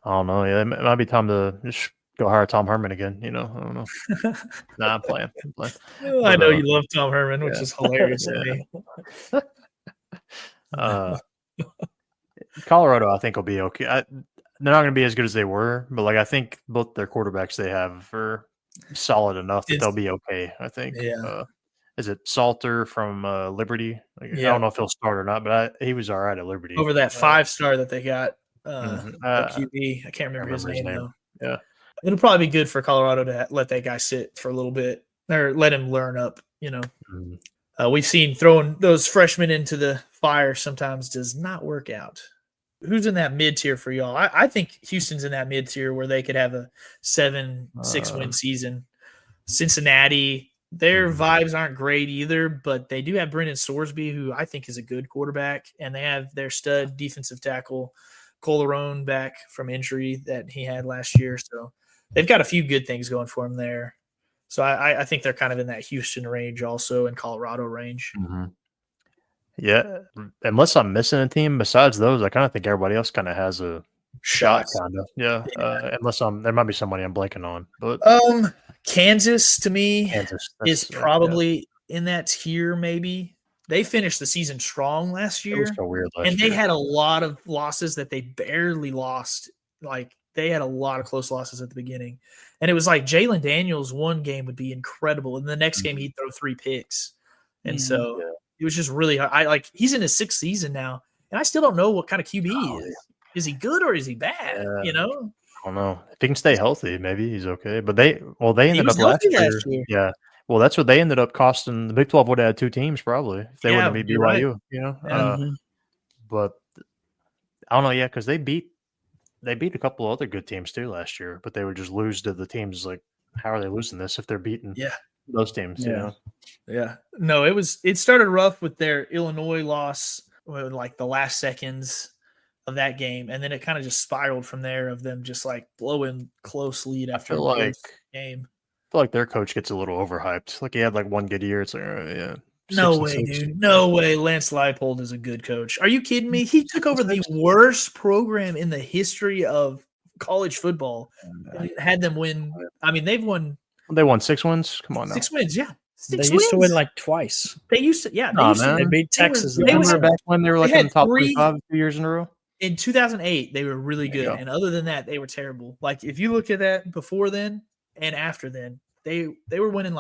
I don't know. Yeah, it might be time to just go hire Tom Herman again. I don't know. Nah, I'm playing. I know you love Tom Herman, which is hilarious to me. Colorado, I think, will be okay. They're not going to be as good as they were, but I think both their quarterbacks they have are solid enough that they'll be okay. I think. Yeah. Is it Salter from Liberty? I don't know if he'll start or not, but he was all right at Liberty. Over that 5-star that they got, the QB. I can't remember his name though. Yeah, it'll probably be good for Colorado to let that guy sit for a little bit or let him learn up. We've seen throwing those freshmen into the fire sometimes does not work out. Who's in that mid tier for y'all? I think Houston's in that mid tier where they could have a 7-6 win season. Cincinnati. Their vibes aren't great either, but they do have Brendan Sorsby, who I think is a good quarterback, and they have their stud defensive tackle, Colarone, back from injury that he had last year. So they've got a few good things going for them there. So I think they're kind of in that Houston range also and Colorado range. Yeah, unless I'm missing a team besides those, I kind of think everybody else kind of has a shot, kind of. Yeah. Unless there might be somebody I'm blanking on, but Kansas to me is probably in that tier. Maybe they finished the season strong last year, so weird and they had a lot of losses that they barely lost. They had a lot of close losses at the beginning, and it was like Jalen Daniels one game would be incredible, and the next game he'd throw 3 picks, and so it was just really hard. He's in his 6th season now, and I still don't know what kind of QB he is. Is he good or is he bad? I don't know. If he can stay healthy, maybe he's okay. But they ended up last year. Yeah. Well, that's what they ended up costing. The Big 12 would have had 2 teams probably if they wouldn't be BYU. Right. But I don't know. Yeah, because they beat a couple of other good teams too last year, but they would just lose to the teams. How are they losing this if they're beating those teams? Yeah. No, it started rough with their Illinois loss, the last seconds of that game, and then it kind of just spiraled from there of them just blowing close lead after game. I feel like their coach gets a little overhyped. He had 1 good year. It's no way, dude. No way. Lance Leipold is a good coach. Are you kidding me? He took over the worst program in the history of college football and had them win. I mean, they've won. They won 6 wins. Come on now. 6 wins, yeah. They used to win twice. They used to, yeah. They beat Texas. They were back when they were in the top 25 2 years in a row. In 2008, they were really good, and other than that, they were terrible. If you look at that before then and after then, they were winning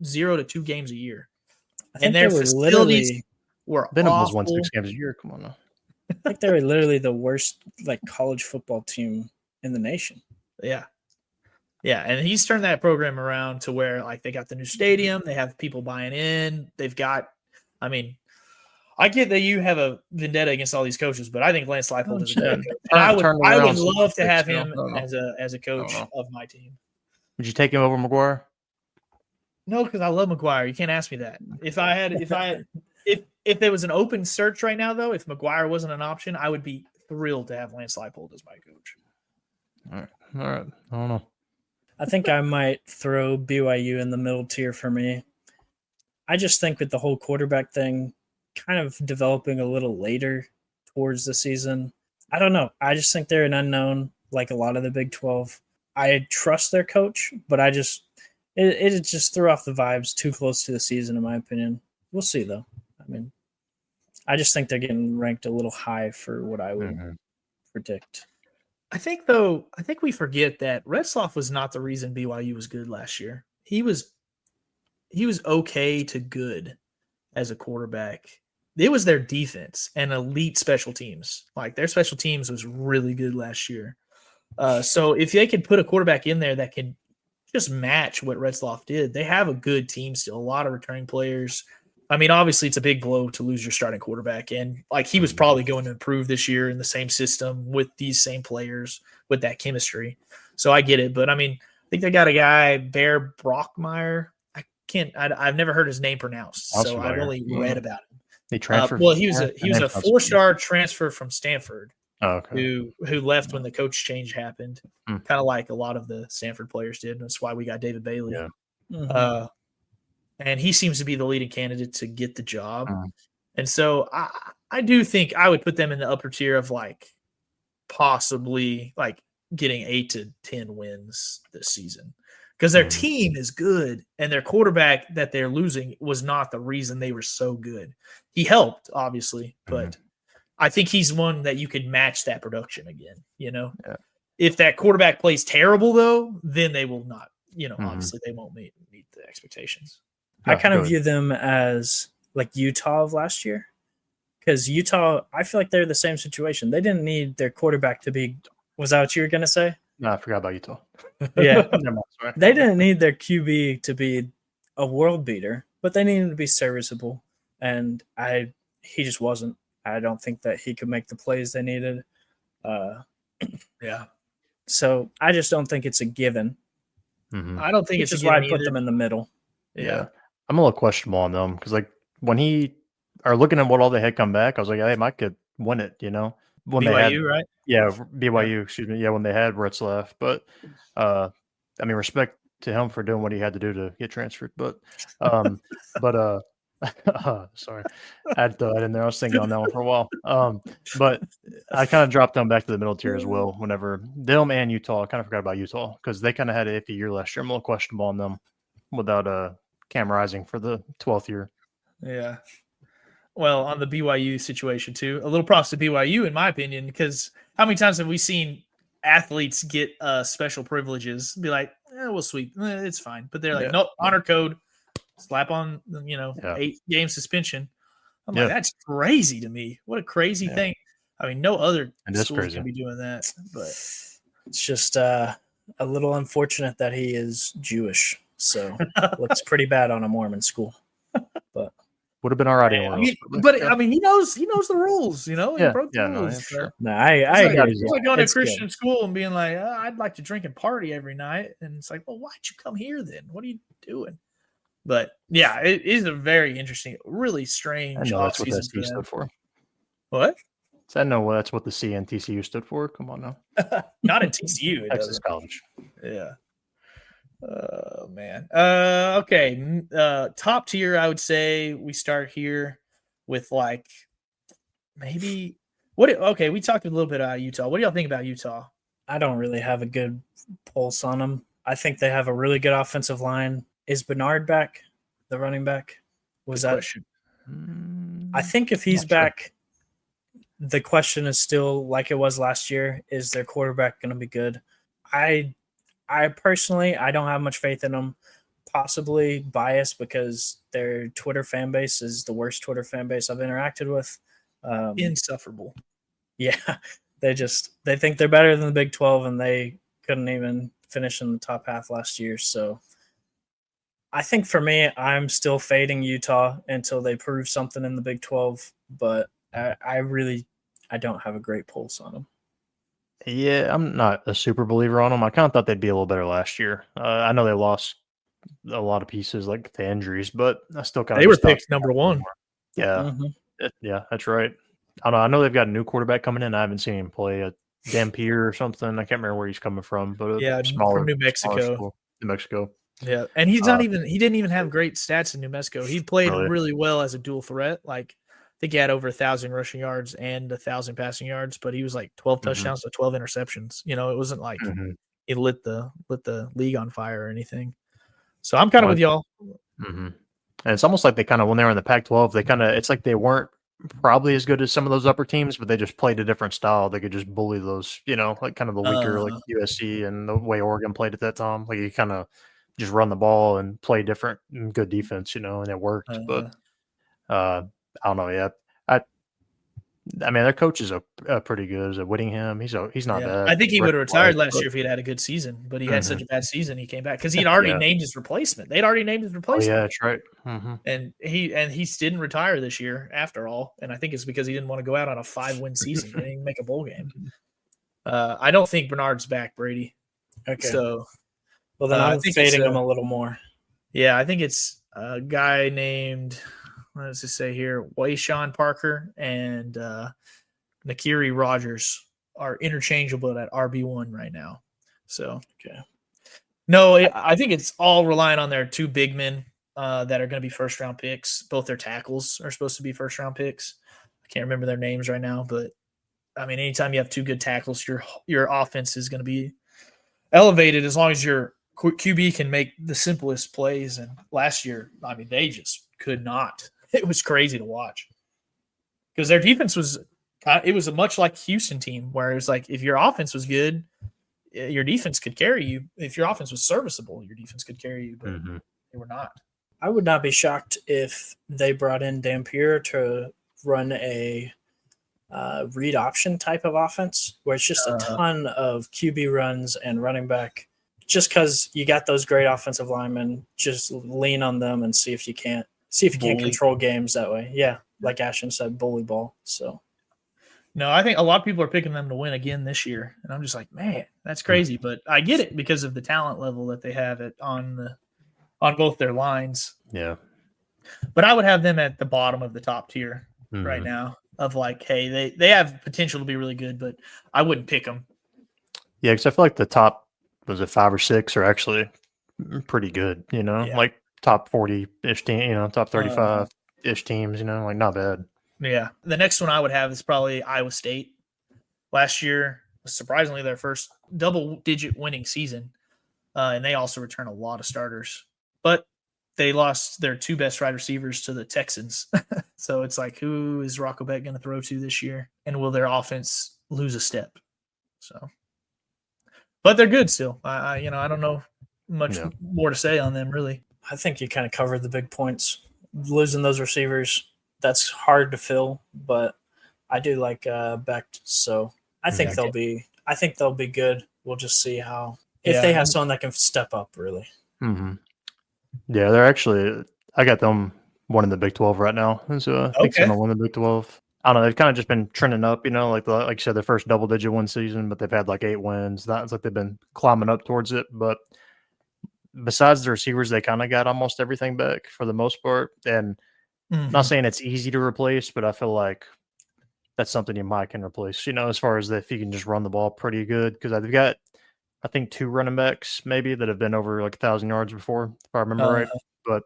0 to 2 games a year, and their facilities were Venables won 6 games a year. Come on now. I think they were literally the worst college football team in the nation. Yeah, and he's turned that program around to where they got the new stadium, they have people buying in, they've got. I get that you have a vendetta against all these coaches, but I think Lance Leipold is a good coach. And I would love to have him as a coach of my team. Would you take him over McGuire? No, because I love McGuire. You can't ask me that. If there was an open search right now, though, if McGuire wasn't an option, I would be thrilled to have Lance Leipold as my coach. All right. I don't know. I think I might throw BYU in the middle tier for me. I just think with the whole quarterback thing kind of developing a little later towards the season, I don't know. I just think they're an unknown, like a lot of the Big 12. I trust their coach, but it just threw off the vibes too close to the season, in my opinion. We'll see, though. I just think they're getting ranked a little high for what I would predict. I think we forget that Retzloff was not the reason BYU was good last year. He was okay to good as a quarterback. It was their defense and elite special teams. Their special teams was really good last year. So if they could put a quarterback in there that can just match what Retzloff did, they have a good team still, a lot of returning players. Obviously it's a big blow to lose your starting quarterback. And he was probably going to improve this year in the same system with these same players with that chemistry. So I get it. But I think they got a guy, Bear Brockmeyer. I've never heard his name pronounced. So I've only read about him. He transferred. He was a 4-star transfer from Stanford. Who left when the coach change happened, kind of like a lot of the Stanford players did. And that's why we got David Bailey. Yeah. And he seems to be the leading candidate to get the job. And so I do think I would put them in the upper tier of possibly getting 8 to 10 wins this season because their team is good and their quarterback that they're losing was not the reason they were so good. He helped, obviously, but I think he's one that you could match that production again. Yeah. If that quarterback plays terrible, though, then they will not. Obviously, they won't meet the expectations. I kind of view them as like Utah of last year, because Utah, I feel like they're the same situation. They didn't need their quarterback to be. Was that what you were going to say? No, I forgot about Utah. Yeah. They didn't need their QB to be a world beater, but they needed to be serviceable. And he just wasn't. I don't think that he could make the plays they needed. Yeah. So I just don't think it's a given. I don't think it's just why I put them in the middle. Yeah. I'm a little questionable on them because, like, when looking at what all they had come back, I was like, they might could win it, When BYU, they had, right? Yeah, BYU, excuse me. Yeah, when they had Ritz left. But, I mean, respect to him for doing what he had to do to get transferred. But, sorry, I had to throw that in there. I was thinking on that one for a while. But I kind of dropped them back to the middle tier as well. Whenever them and Utah, I kind of forgot about Utah because they kind of had an iffy year last year. I'm a little questionable on them without Cam Rising for the 12th year. Yeah. Well, on the BYU situation too, a little props to BYU in my opinion, because how many times have we seen athletes get special privileges? Be like, we'll sweep, it's fine, but they're like, nope, honor code. Slap on, 8-game suspension. I'm like, that's crazy to me. What a crazy thing. I mean, no other schools can be doing that, but it's just a little unfortunate that he is Jewish. So looks pretty bad on a Mormon school. But would have been all right. I mean, he knows the rules. He broke the rules. Sure. No, I agree. It's like going to Christian school and being like, I'd like to drink and party every night, and it's like, well, why'd you come here then? What are you doing? But yeah, it is a very interesting, really strange. I know that's what the C stood for. What? I know that's what the C and TCU stood for. Come on now. Not in TCU. Texas College. Yeah. Oh man. Okay. Top tier, I would say we start here with like maybe what? Okay, we talked a little bit about Utah. What do y'all think about Utah? I don't really have a good pulse on them. I think they have a really good offensive line. Is Bernard back, the running back? Was that? I think if he's back, the question is still like it was last year: is their quarterback going to be good? I personally, I don't have much faith in them. Possibly biased because their Twitter fan base is the worst Twitter fan base I've interacted with. Insufferable. Yeah, they think they're better than the Big 12, and they couldn't even finish in the top half last year. So I think for me, I'm still fading Utah until they prove something in the Big 12, but I don't have a great pulse on them. Yeah, I'm not a super believer on them. I kind of thought they'd be a little better last year. I know they lost a lot of pieces like the injuries, but I still kind of. They were picked number one. Yeah. Yeah, that's right. I know they've got a new quarterback coming in. I haven't seen him play at Dampier or something. I can't remember where he's coming from, but from New Mexico. New Mexico. Yeah, and he's not even. He didn't even have great stats in New Mexico. He played really well as a dual threat. Like I think he had over 1,000 rushing yards and 1,000 passing yards, but he was like 12 touchdowns to 12 interceptions. It wasn't like he lit the league on fire or anything. So I'm kind of with y'all. And it's almost like they kind of, when they were in the Pac-12, it's like they weren't probably as good as some of those upper teams, but they just played a different style. They could just bully those, like kind of the weaker, like USC and the way Oregon played at that time. Like you kind of just run the ball and play different and good defense, and it worked. But I don't know. Yeah, I mean, their coach is a pretty good. Is it Whittingham? He's not bad. I think he would have retired last year if he had a good season, but he had such a bad season. He came back because he'd already named his replacement. They'd already named his replacement. Oh, yeah, that's right. And he didn't retire this year after all. And I think it's because he didn't want to go out on a 5-win season. He didn't even make a bowl game. I don't think Bernard's back, Brady. Okay. So, well, then I'm fading him a little more. Yeah, I think it's a guy named. What does it say here? Wayshawn Parker and Nakiri Rogers are interchangeable at RB1 right now. So, no, I think it's all relying on their two big men that are going to be first-round picks. Both their tackles are supposed to be first-round picks. I can't remember their names right now, but I mean, anytime you have two good tackles, your offense is going to be elevated as long as your QB can make the simplest plays. And last year, I mean, they just could not. It was crazy to watch because their defense was much like Houston team where it was like if your offense was good, your defense could carry you. If your offense was serviceable, your defense could carry you, but they were not. I would not be shocked if they brought in Dampier to run a read option type of offense where it's just a ton of QB runs and running back. Just because you got those great offensive linemen, just lean on them and see if you can't control games that way. Yeah, like Ashton said, bully ball. So, no, I think a lot of people are picking them to win again this year, and I'm just like, man, that's crazy. But I get it because of the talent level that they have on both their lines. Yeah, but I would have them at the bottom of the top tier right now. Of like, hey, they have potential to be really good, but I wouldn't pick them. Yeah, because I feel like the top. Was it 5 or 6 are actually pretty good, like top 40-ish team, top 35-ish teams, like not bad. Yeah. The next one I would have is probably Iowa State. Last year was surprisingly their first double-digit winning season, and they also return a lot of starters. But they lost their 2 best wide receivers to the Texans. So it's like, who is Rocco Beck going to throw to this year? And will their offense lose a step? So... But they're good still. I don't know much more to say on them, really. I think you kind of covered the big points. Losing those receivers, that's hard to fill, but I do like Beck, so I think they'll be good. We'll just see how if they have someone that can step up, really. Mm-hmm. Yeah, they're actually. I got them winning the Big 12 right now, so I think they're gonna win the Big 12. I don't know. They've kind of just been trending up, like you said, their first double-digit win season, but they've had like 8 wins. It's like they've been climbing up towards it. But besides the receivers, they kind of got almost everything back for the most part. And I'm not saying it's easy to replace, but I feel like that's something you might can replace, as far as if you can just run the ball pretty good. Because they've got, I think, 2 running backs maybe that have been over like 1,000 yards before, if I remember right. But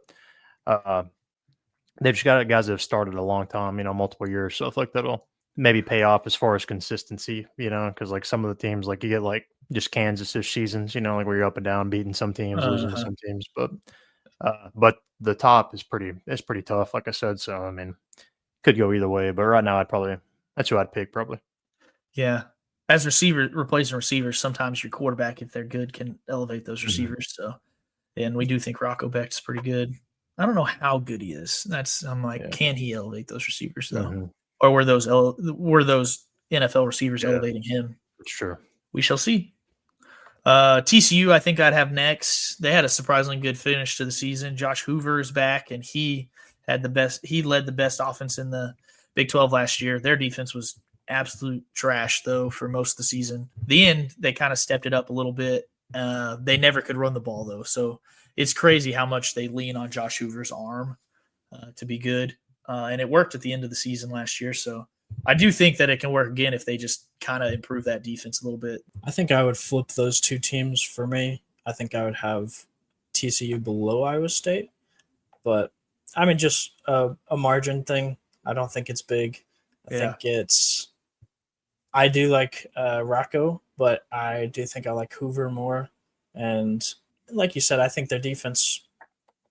they've just got guys that have started a long time, multiple years. So I feel like that'll maybe pay off as far as consistency, because like some of the teams, like you get like just Kansas-ish seasons, like where you're up and down, beating some teams, losing to some teams. But the top is pretty tough, like I said. So, I mean, could go either way. But right now, that's who I'd pick probably. Yeah. As replacing receivers, sometimes your quarterback, if they're good, can elevate those receivers. So, and we do think Rocco Beck's pretty good. I don't know how good he is. Can he elevate those receivers though, or were those NFL receivers elevating him? Sure, we shall see. TCU, I think I'd have next. They had a surprisingly good finish to the season. Josh Hoover is back, and he led the best offense in the Big 12 last year. Their defense was absolute trash though for most of the season. The end, they kind of stepped it up a little bit. They never could run the ball though, so. It's crazy how much they lean on Josh Hoover's arm to be good. And it worked at the end of the season last year. So I do think that it can work again if they just kind of improve that defense a little bit. I think I would flip those 2 teams for me. I think I would have TCU below Iowa State. But, I mean, just a margin thing. I don't think it's big. I think I do like Rocco, but I do think I like Hoover more. And like you said, I think their defense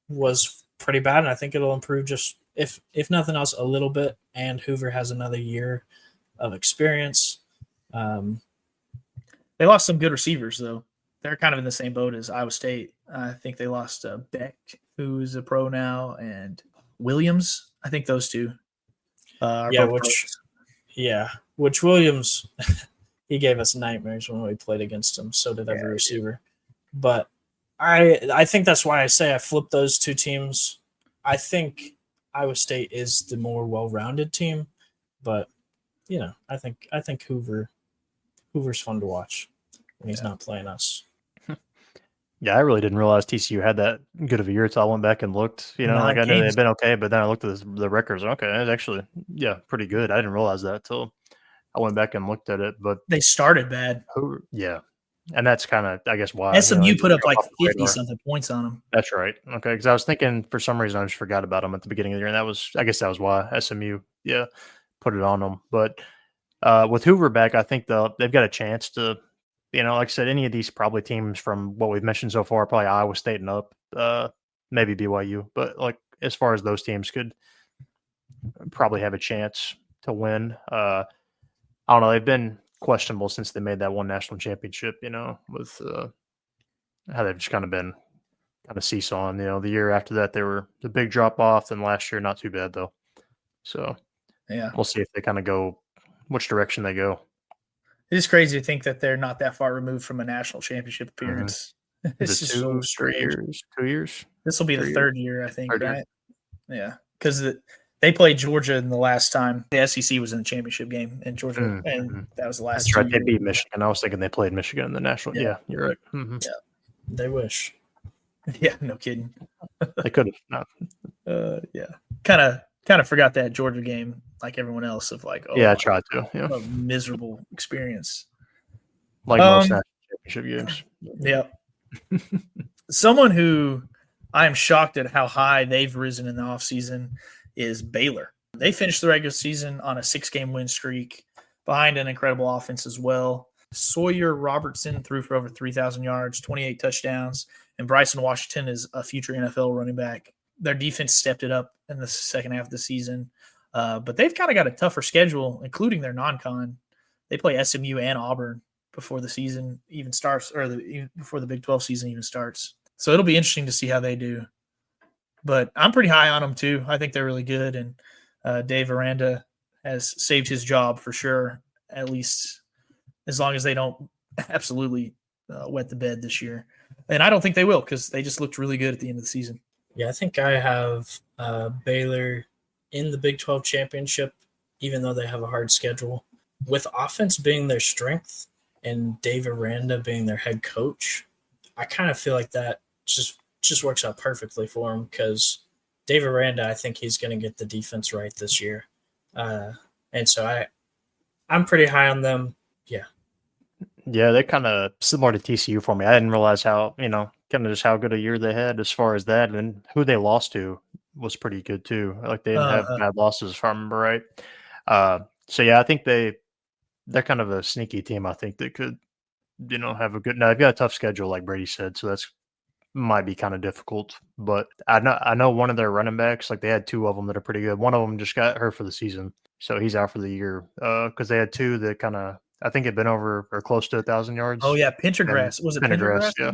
was pretty bad, and I think it'll improve just if nothing else a little bit. And Hoover has another year of experience. They lost some good receivers though. They're kind of in the same boat as Iowa State. I think they lost Beck, who's a pro now, and Williams. I think those 2. Which Williams he gave us nightmares when we played against him. So did every receiver, but. I think that's why I say I flip those 2 teams. I think Iowa State is the more well-rounded team, but I think Hoover's fun to watch when he's not playing us. Yeah, I really didn't realize TCU had that good of a year until I went back and looked. I knew they'd been okay, but then I looked at the records. Okay, it's actually pretty good. I didn't realize that until I went back and looked at it. But they started bad. And that's kind of, I guess, why. SMU put up like 50-something points on them. That's right. Okay, because I was thinking for some reason I just forgot about them at the beginning of the year, and I guess that was why SMU, put it on them. But With Hoover back, I think they've got a chance to, like I said, any of these probably teams from what we've mentioned so far, probably Iowa State and up, maybe BYU, but like as far as those teams could probably have a chance to win. I don't know. They've been questionable since they made that one national championship, with how they've just kind of been seesawing. The year after that, they were the big drop off, and last year, not too bad, though. So, yeah, we'll see if they kind of go which direction they go. It is crazy to think that they're not that far removed from a national championship appearance. It's just so strange. 2 years. This will be the third year, I think, Third year. right? Yeah, because they played Georgia in the last time the SEC was in the championship game in Georgia, and that was the last. That's right. They beat Michigan. I was thinking they played Michigan in the national. Yeah, you're right. Mm-hmm. Yeah, they wish. Yeah, no kidding. They could have. No. Yeah, kind of forgot that Georgia game, like everyone else. Of like, I tried to. Yeah, a miserable experience. Like most national championship games. Yeah. Someone who I am shocked at how high they've risen in the offseason is Baylor. They finished the regular season on a 6-game win streak behind an incredible offense as well. Sawyer Robertson threw for over 3,000 yards, 28 touchdowns, and Bryson Washington is a future NFL running back. Their defense stepped it up in the second half of the season, but they've kind of got a tougher schedule, including their non-con. They play SMU and Auburn before the season even starts, or before the Big 12 season even starts. So it'll be interesting to see how they do. But I'm pretty high on them too. I think they're really good, and Dave Aranda has saved his job for sure, at least as long as they don't absolutely wet the bed this year. And I don't think they will, because they just looked really good at the end of the season. Yeah, I think I have Baylor in the Big 12 championship, even though they have a hard schedule. With offense being their strength and Dave Aranda being their head coach, I kind of feel like that just works out perfectly for him, because Dave Aranda, I think he's going to get the defense right this year. And so I'm pretty high on them. Yeah. Yeah, they're kind of similar to TCU for me. I didn't realize how, kind of just how good a year they had as far as that, and who they lost to was pretty good too. Like they didn't have bad losses, if I remember right. So yeah, I think they're kind of a sneaky team. I think that could, have a good. Now they've got a tough schedule, like Brady said, so that's might be kind of difficult. But I know one of their running backs, like they had 2 of them that are pretty good. One of them just got hurt for the season, so he's out for the year. Because they had 2 that kind of, I think, had been over or close to 1,000 yards. Oh yeah, Pendergrass. Was it Pendergrass? Yeah,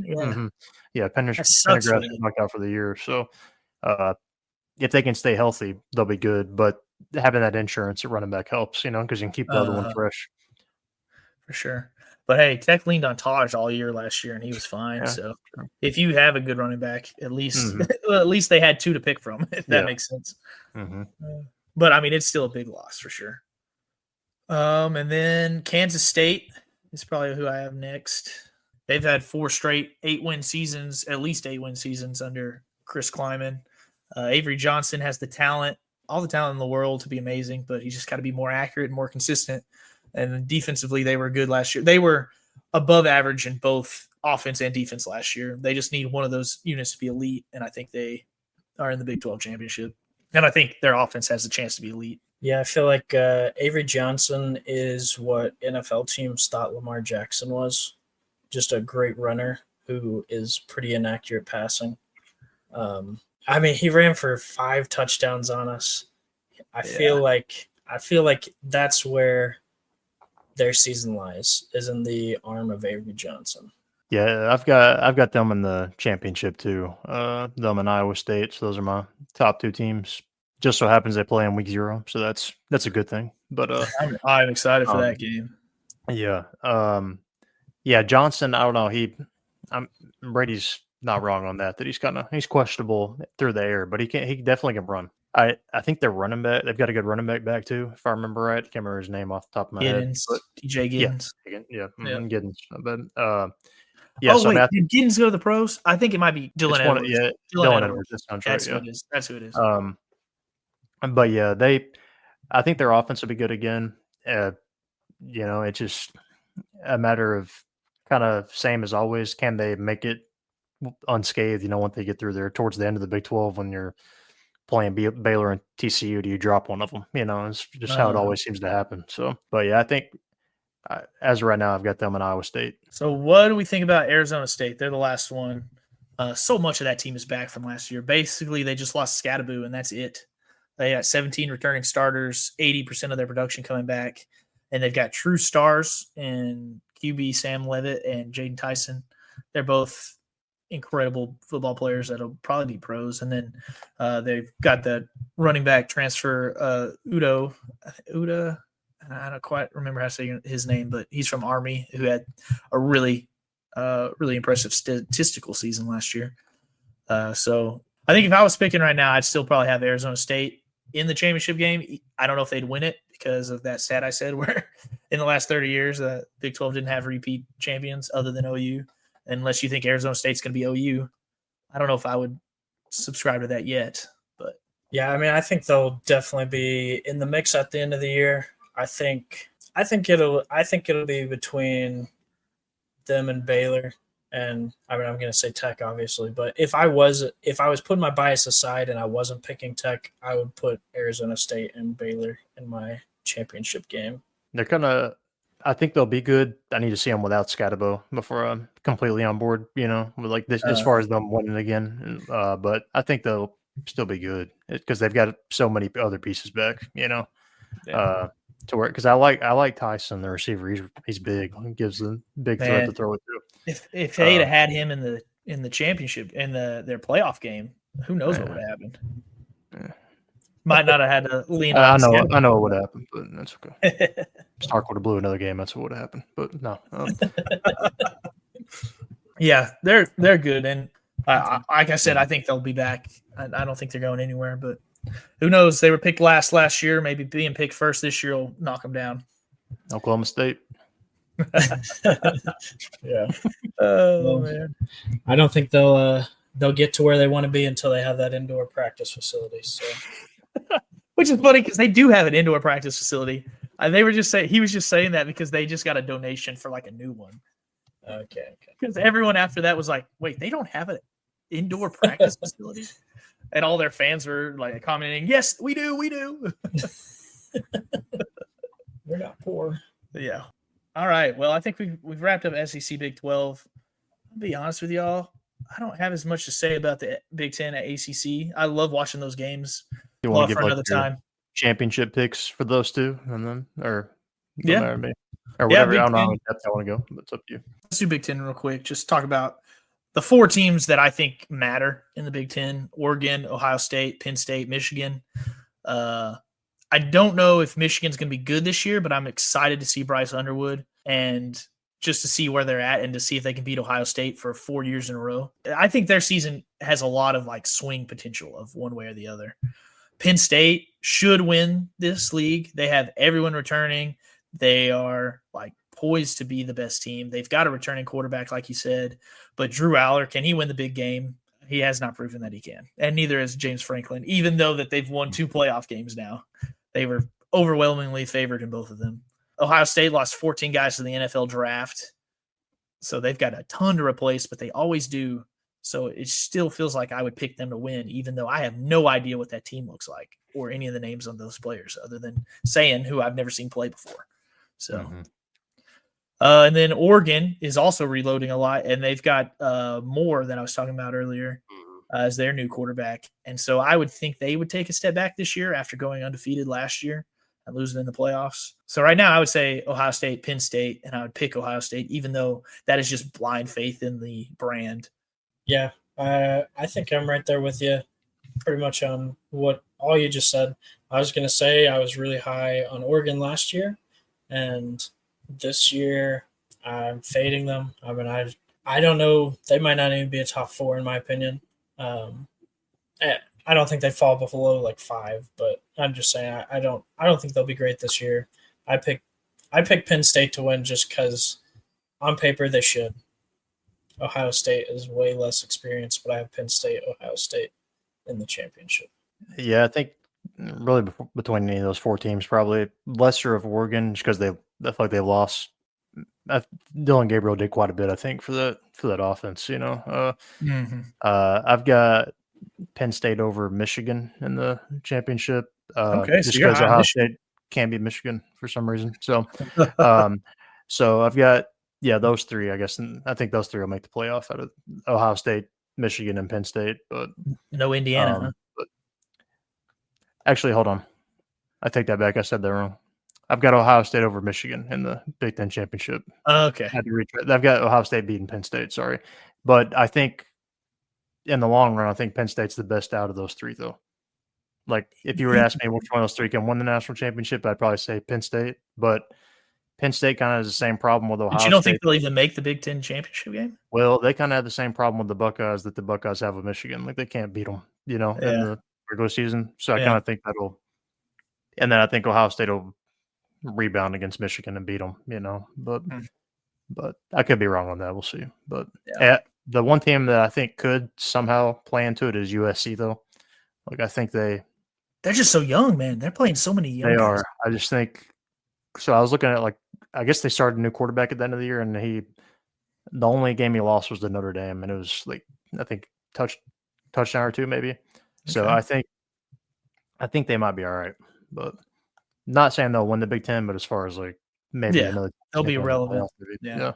yeah. Pendergrass is knocked out for the year. So if they can stay healthy, they'll be good. But having that insurance at running back helps, because you can keep the other one fresh. For sure. But hey, Tech leaned on Taj all year last year, and he was fine. Yeah, so if you have a good running back, at least at least they had 2 to pick from, if that makes sense. But I mean, it's still a big loss for sure. And then Kansas State is probably who I have next. They've had 4 straight 8-win seasons, at least 8-win seasons under Chris Kleiman. Avery Johnson has the talent, all the talent in the world to be amazing, but he's just got to be more accurate and more consistent. And defensively, they were good last year. They were above average in both offense and defense last year. They just need one of those units to be elite, and I think they are in the Big 12 championship. And I think their offense has a chance to be elite. Yeah, I feel like Avery Johnson is what NFL teams thought Lamar Jackson was. Just a great runner who is pretty inaccurate passing. I mean, he ran for 5 touchdowns on us. I feel like that's where their season lies, is in the arm of Avery Johnson. Yeah, I've got them in the championship too. Them and Iowa State. So those are my top 2 teams. Just so happens they play in week 0, so that's a good thing. But I'm excited for that game. Yeah. Yeah, Johnson, I don't know. Brady's not wrong on that he's questionable through the air, but he definitely can run. I think they're running back. They've got a good running back too, if I remember right. I can't remember his name off the top of my head. But DJ Giddens. Giddens. But did Giddens go to the pros? I think it might be Dylan Edwards. Dylan Edwards. That's who it is. That's who it is. But yeah, I think their offense will be good again. It's just a matter of kind of same as always. Can they make it unscathed? Once they get through there towards the end of the Big 12, when you're playing Baylor and TCU, do you drop one of them? It's just how it always seems to happen. So, but yeah, I think as of right now, I've got them in Iowa State. So what do we think about Arizona State? They're the last one. So much of that team is back from last year. Basically, they just lost Scadaboo, and that's it. They got 17 returning starters, 80% of their production coming back, and they've got true stars in QB Sam Levitt and Jaden Tyson. They're both incredible football players that'll probably be pros. And then they've got the running back transfer, Uda. I don't quite remember how to say his name, but he's from Army, who had a really impressive statistical season last year. So I think if I was picking right now, I'd still probably have Arizona State in the championship game. I don't know if they'd win it because of that stat I said where in the last 30 years, Big 12 didn't have repeat champions other than OU. Unless you think Arizona State's going to be OU. I don't know if I would subscribe to that yet. But yeah, I mean, I think they'll definitely be in the mix at the end of the year. I think it'll be between them and Baylor, and I mean I'm going to say Tech obviously, but if I was putting my bias aside and I wasn't picking Tech, I would put Arizona State and Baylor in my championship game. I think they'll be good. I need to see them without Scadabo before I'm completely on board. Like this as far as them winning again. But I think they'll still be good because they've got so many other pieces back. To work because I like Tyson, the receiver. He's big. He gives a big threat to throw it through. If they'd have had him in the championship in their playoff game, who knows what would have happened? Yeah. Might not have had to lean on. I know what would happen, but that's okay. Stark would have blew another game. That's what would have happened. But no. Yeah, they're good, and like I said, I think they'll be back. I don't think they're going anywhere, but who knows? They were picked last year. Maybe being picked first this year will knock them down. Oklahoma State. Yeah. Oh man. I don't think they'll get to where they want to be until they have that indoor practice facility. So, which is funny because they do have an indoor practice facility. He was just saying that because they just got a donation for like a new one. Okay. Because everyone after that was like, "Wait, they don't have an indoor practice facility?" And all their fans were like commenting, "Yes, we do. We're not poor." Yeah. All right. Well, I think we've wrapped up SEC Big 12. I'll be honest with y'all. I don't have as much to say about the Big 10 at ACC. I love watching those games. You want to give another time championship picks for those two, and then or whatever. I don't know how depth I want to go, but it's up to you. Let's do Big 10 real quick. Just talk about the four teams that I think matter in the Big 10: Oregon, Ohio State, Penn State, Michigan. I don't know if Michigan's going to be good this year, but I'm excited to see Bryce Underwood and just to see where they're at and to see if they can beat Ohio State for 4 years in a row. I think their season has a lot of like swing potential of one way or the other. Penn State should win this league. They have everyone returning. They are like poised to be the best team. They've got a returning quarterback, like you said, but Drew Aller, can he win the big game? He has not proven that he can, and neither has James Franklin, even though that they've won 2 playoff games now. They were overwhelmingly favored in both of them. Ohio State lost 14 guys to the NFL draft, so they've got a ton to replace, but they always do. So it still feels like I would pick them to win, even though I have no idea what that team looks like or any of the names on those players other than Sayin, who I've never seen play before. So, and then Oregon is also reloading a lot, and they've got Moore that I was talking about earlier as their new quarterback. And so I would think they would take a step back this year after going undefeated last year and losing in the playoffs. So right now I would say Ohio State, Penn State, and I would pick Ohio State, even though that is just blind faith in the brand. Yeah, I think I'm right there with you pretty much on what all you just said. I was going to say I was really high on Oregon last year, and this year I'm fading them. I mean, I don't know. They might not even be a top 4 in my opinion. I don't think they fall below like 5, but I'm just saying I don't think they'll be great this year. I pick Penn State to win just because on paper they should. Ohio State is way less experienced, but I have Penn State, Ohio State in the championship. Yeah, I think really between any of those 4 teams, probably lesser of Oregon just because I feel like they lost. Dylan Gabriel did quite a bit, I think, for that offense. I've got Penn State over Michigan in the championship. Okay, so Just you're because high on Ohio Michigan. State can't beat Michigan for some reason. So, so I've got those three, I guess, and I think those three will make the playoff out of Ohio State, Michigan, and Penn State. But No Indiana, huh? but actually, hold on, I take that back. I said that wrong. I've got Ohio State over Michigan in the Big 12 championship. Okay. I've got Ohio State beating Penn State. Sorry, but I think in the long run, I think Penn State's the best out of those three, though. Like, if you were to ask me which one of those three can win the national championship, I'd probably say Penn State. But Penn State kind of has the same problem with Ohio But you don't State. think they'll even make the Big 10 championship game? Well, they kind of have the same problem with the Buckeyes that the Buckeyes have with Michigan. Like, they can't beat them, in the regular season. So I kind of think that'll – and then I think Ohio State will rebound against Michigan and beat them, But I could be wrong on that. We'll see. But the one team that I think could somehow play into it is USC, though. Like, I think they're just so young, man. They're playing so many young guys. Are. I just think – so I was looking at, like, I guess they started a new quarterback at the end of the year, and the only game he lost was to Notre Dame, and it was, like, I think touchdown or two maybe. Okay. So I think they might be all right. But not saying they'll win the Big 10, but as far as, like, maybe another – they'll be relevant. Yeah.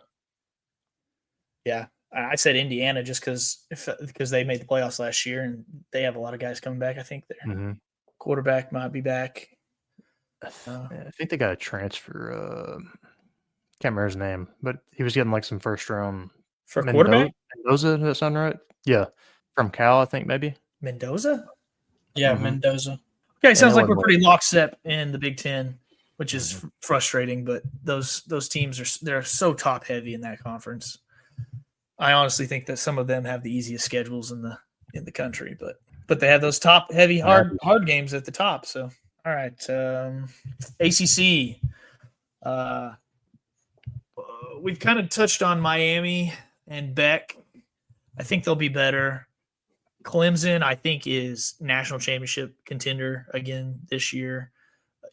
I said Indiana just because they made the playoffs last year and they have a lot of guys coming back. I think their quarterback might be back. I think they got a transfer. Can't remember his name, but he was getting like some first round for quarterback. Mendoza, does that sound right? Yeah, from Cal, I think maybe. Mendoza. Yeah, Mendoza. Okay, sounds like we're pretty lockstep in the Big 10, which is frustrating. But those teams they're so top heavy in that conference. I honestly think that some of them have the easiest schedules in the country, but they have those top heavy hard games at the top. So all right, ACC. We've kind of touched on Miami and Beck. I think they'll be better. Clemson, I think, is national championship contender again this year,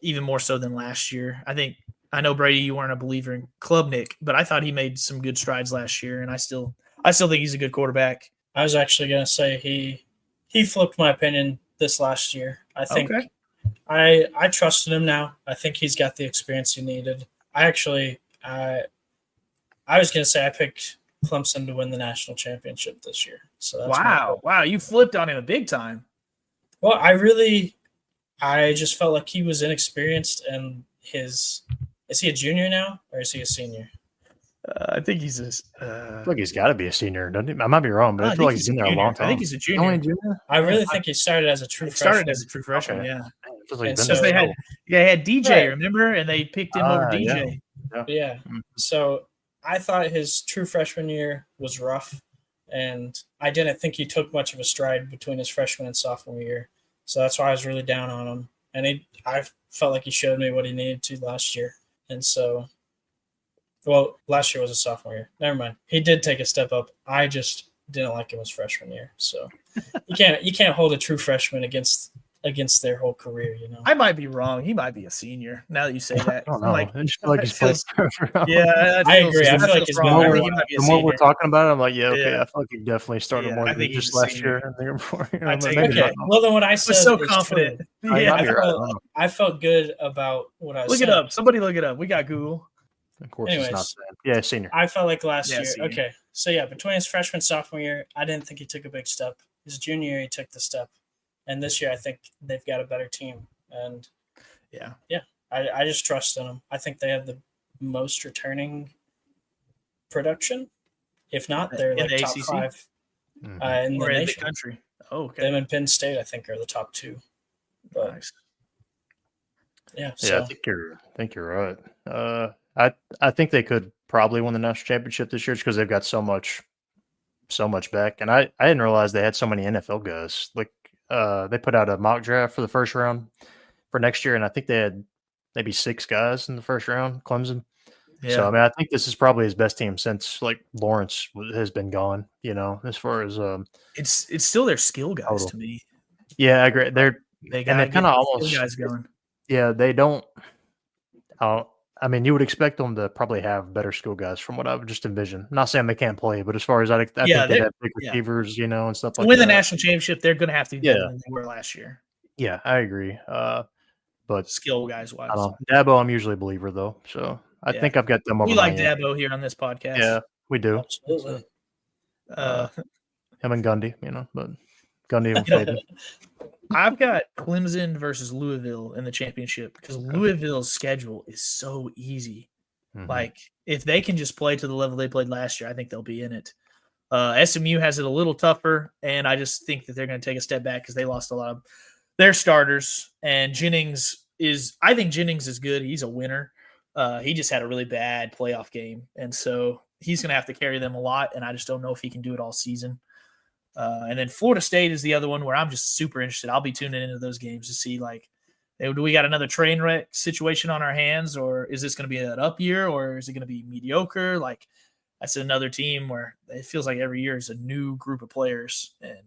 even more so than last year. I know, Brady, you weren't a believer in Klubnik, but I thought he made some good strides last year, and I still think he's a good quarterback. I was actually going to say he flipped my opinion this last year. I think I trusted him now. I think he's got the experience he needed. I was going to say I picked Clemson to win the national championship this year. So that's wow, you flipped on him a big time. Well, I just felt like he was inexperienced, and is he a junior now or is he a senior? I think he's I feel like he's got to be a senior, doesn't he? I might be wrong, but I feel like he's been there a long time. I think he's a junior. I really think he started as a true freshman. Started as a true freshman, okay. Yeah. So they had DJ, remember? And they picked him over DJ. Yeah. So I thought his true freshman year was rough, and I didn't think he took much of a stride between his freshman and sophomore year. So that's why I was really down on him. And I felt like he showed me what he needed to last year. And so, last year was a sophomore year. Never mind. He did take a step up. I just didn't like him his freshman year. So you can't hold a true freshman against their whole career, I might be wrong. He might be a senior. Now that you say that, I don't know. I just feel like he's played. I agree. I feel like he's wrong. The more we're talking about it, I'm like, I feel like he definitely started more than just last year and the year before. Okay. Well, then what I said was so confident. I felt good about what I was saying. Look it up. Somebody look it up. We got Google. Of course, it's not sad. Yeah, senior. I felt like last year. Senior. Okay. So, between his freshman, sophomore year, I didn't think he took a big step. His junior year, he took the step. And this year, I think they've got a better team. And, I just trust in them. I think they have the most returning production. If not, they're like top ACC? 5 in the nation. The country. Oh, okay. Them and Penn State, I think, are the top 2. But, nice. Yeah, I think you're right. I think they could probably win the national championship this year just because they've got so much back. And I didn't realize they had so many NFL guys. Like, they put out a mock draft for the first round for next year, and I think they had maybe 6 guys in the first round, Clemson. Yeah. So, I think this is probably his best team since, like, Lawrence has been gone, as far as it's still their skill guys to me. Yeah, I agree. They're kind of almost guys going. Yeah, they don't I mean, you would expect them to probably have better skill guys from what I would just envision. Not saying they can't play, but as far as I think they have big receivers, and stuff to like win that. the national championship, they're going to have to be better than they were last year. Yeah, I agree. But skill guys wise. I don't know. Dabo, I'm usually a believer though, so I think I've got them over. We like Dabo here on this podcast. Yeah, we do. Absolutely. Him and Gundy, but Gundy and Pate. I've got Clemson versus Louisville in the championship because Louisville's schedule is so easy. Mm-hmm. Like, if they can just play to the level they played last year, I think they'll be in it. SMU has it a little tougher, and I just think that they're going to take a step back because they lost a lot of their starters. And I think Jennings is good. He's a winner. He just had a really bad playoff game, and so he's going to have to carry them a lot, and I just don't know if he can do it all season. And then Florida State is the other one where I'm just super interested. I'll be tuning into those games to see, like, do we got another train wreck situation on our hands, or is this going to be an up year, or is it going to be mediocre? Like, that's another team where it feels like every year is a new group of players, and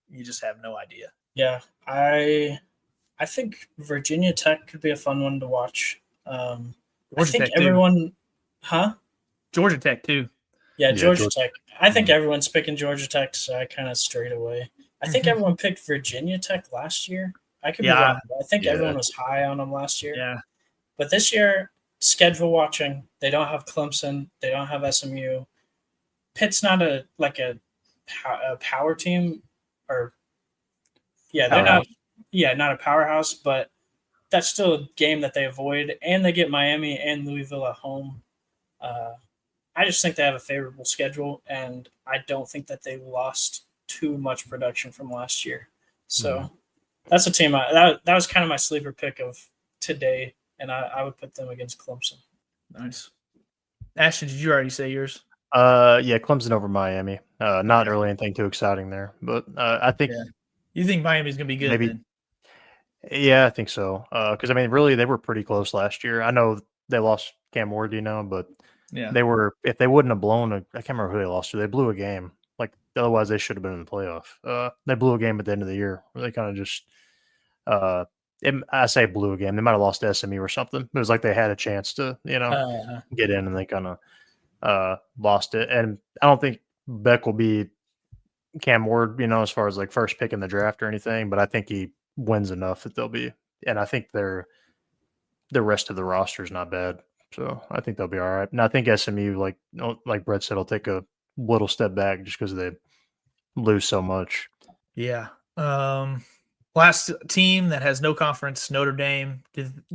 you just have no idea. Yeah, I think Virginia Tech could be a fun one to watch. I think everyone – Georgia Tech too. Yeah, Georgia Tech. I think everyone's picking Georgia Tech, so I kind of strayed away. I think everyone picked Virginia Tech last year. I could be wrong, but I think everyone was high on them last year. Yeah. But this year, schedule watching, they don't have Clemson. They don't have SMU. Pitt's not a power team, or they're not. Yeah, not a powerhouse, but that's still a game that they avoid, and they get Miami and Louisville at home. I just think they have a favorable schedule, and I don't think that they lost too much production from last year. So that's a team that was kind of my sleeper pick of today, and I would put them against Clemson. Nice. Ashton, did you already say yours? Yeah, Clemson over Miami. Not really anything too exciting there, but I think. Yeah. You think Miami's going to be good? Maybe. Then? Yeah, I think so. Because I mean, really, they were pretty close last year. I know they lost Cam Ward, but. Yeah, they were. If they wouldn't have blown I can't remember who they lost to. They blew a game. Like, otherwise, they should have been in the playoff. They blew a game at the end of the year. Where they kind of just. I say blew a game. They might have lost to SMU or something. It was like they had a chance to, get in, and they kind of lost it. And I don't think Beck will be Cam Ward, as far as like first pick in the draft or anything. But I think he wins enough that they'll be. And I think the rest of the roster is not bad. So I think they'll be all right. And I think SMU, like Brett said, will take a little step back just because they lose so much. Yeah. Last team that has no conference, Notre Dame.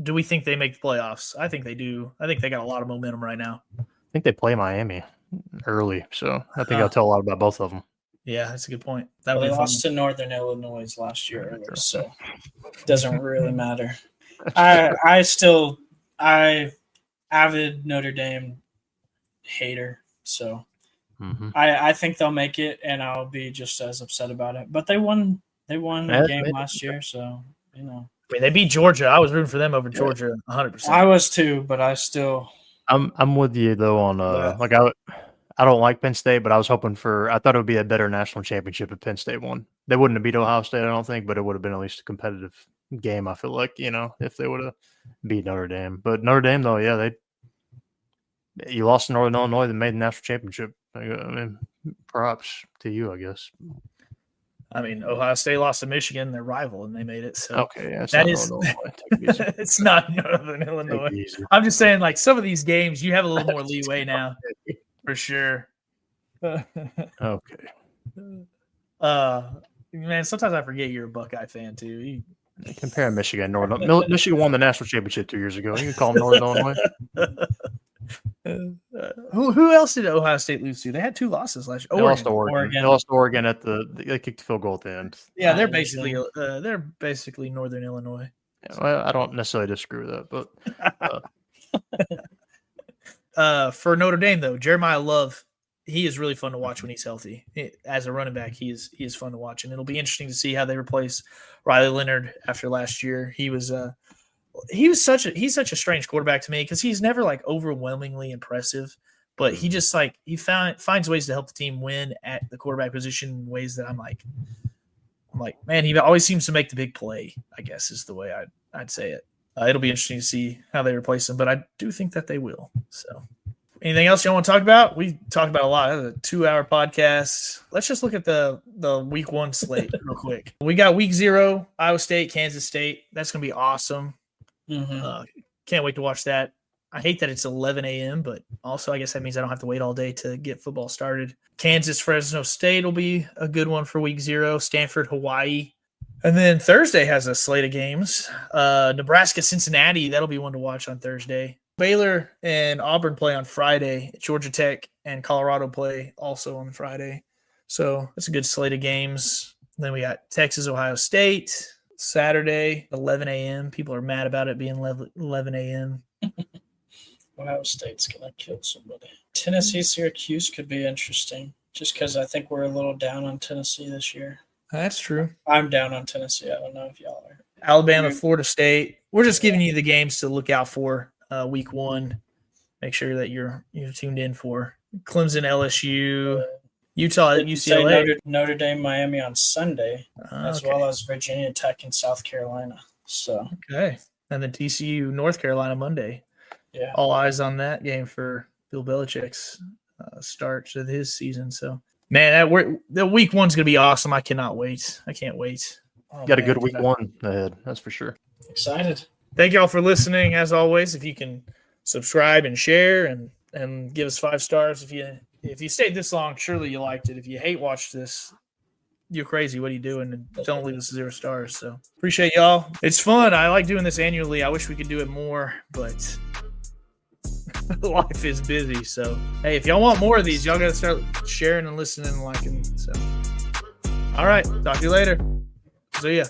Do we think they make the playoffs? I think they do. I think they got a lot of momentum right now. I think they play Miami early, so I think I'll tell a lot about both of them. Yeah, that's a good point. They lost to Northern Illinois last year, so it doesn't really matter. I avid Notre Dame hater, so I think they'll make it, and I'll be just as upset about it. But they won a game last year, so I mean, they beat Georgia. I was rooting for them over Georgia 100%. I was too, but I still. I'm with you though on I don't like Penn State, but I thought it would be a better national championship if Penn State won. They wouldn't have beat Ohio State, I don't think, but it would have been at least a competitive game. I feel like if they would have beat Notre Dame. But Notre Dame though, you lost to Northern Illinois, they made the national championship. I mean, props to you, I guess. I mean, Ohio State lost to Michigan, their rival, and they made it. So okay, it's not Northern Illinois. I'm just saying, like, some of these games, you have a little more leeway now, for sure. Okay. Man, sometimes I forget you're a Buckeye fan too. Compare Michigan, Michigan won the national championship 2 years ago. You can call them Northern Illinois. Who else did Ohio State lose to? They had 2 losses last year. They lost to Oregon. They lost to Oregon they kicked the field goal at the end. Yeah, they're basically Northern Illinois. Yeah, well, I don't necessarily disagree with that, but for Notre Dame though, Jeremiah Love, he is really fun to watch when he's healthy. As a running back, he is fun to watch, and it'll be interesting to see how they replace Riley Leonard after last year. He's such a strange quarterback to me because he's never like overwhelmingly impressive, but he just finds ways to help the team win at the quarterback position in ways that I'm like, man, he always seems to make the big play, I guess is the way I'd say it. It'll be interesting to see how they replace him, but I do think that they will. So, anything else you want to talk about? We talked about a lot. It was a 2-hour podcast. Let's just look at the week 1 slate real quick. We got week 0, Iowa State, Kansas State. That's going to be awesome. Can't wait to watch that. I hate that it's 11 a.m., but also I guess that means I don't have to wait all day to get football started. Kansas, Fresno State will be a good one for week 0. Stanford, Hawaii. And then Thursday has a slate of games. Nebraska, Cincinnati, that'll be one to watch on Thursday. Baylor and Auburn play on Friday. Georgia Tech and Colorado play also on Friday. So that's a good slate of games. Then we got Texas, Ohio State, Saturday, 11 a.m. People are mad about it being 11 a.m. Ohio State's going to kill somebody. Tennessee, Syracuse could be interesting just because I think we're a little down on Tennessee this year. That's true. I'm down on Tennessee. I don't know if y'all are. Alabama, Florida State. We're just giving you the games to look out for week 1. Make sure that you're tuned in for Clemson, LSU, Utah, UCLA. Notre Dame, Miami on Sunday, as well as Virginia Tech and South Carolina. So okay. And then TCU, North Carolina Monday. Yeah. All eyes on that game for Bill Belichick's start to his season. So, man, the week 1's going to be awesome. I cannot wait. I can't wait. Got a good week 1 ahead. That's for sure. Excited. Thank you all for listening. As always, if you can subscribe and share and give us 5 stars. If you stayed this long, surely you liked it. If you hate watched this, you're crazy. What are you doing? And don't leave us 0 stars. So appreciate y'all. It's fun. I like doing this annually. I wish we could do it more, but life is busy. So, hey, if y'all want more of these, y'all got to start sharing and listening and liking. So, all right. Talk to you later. See ya.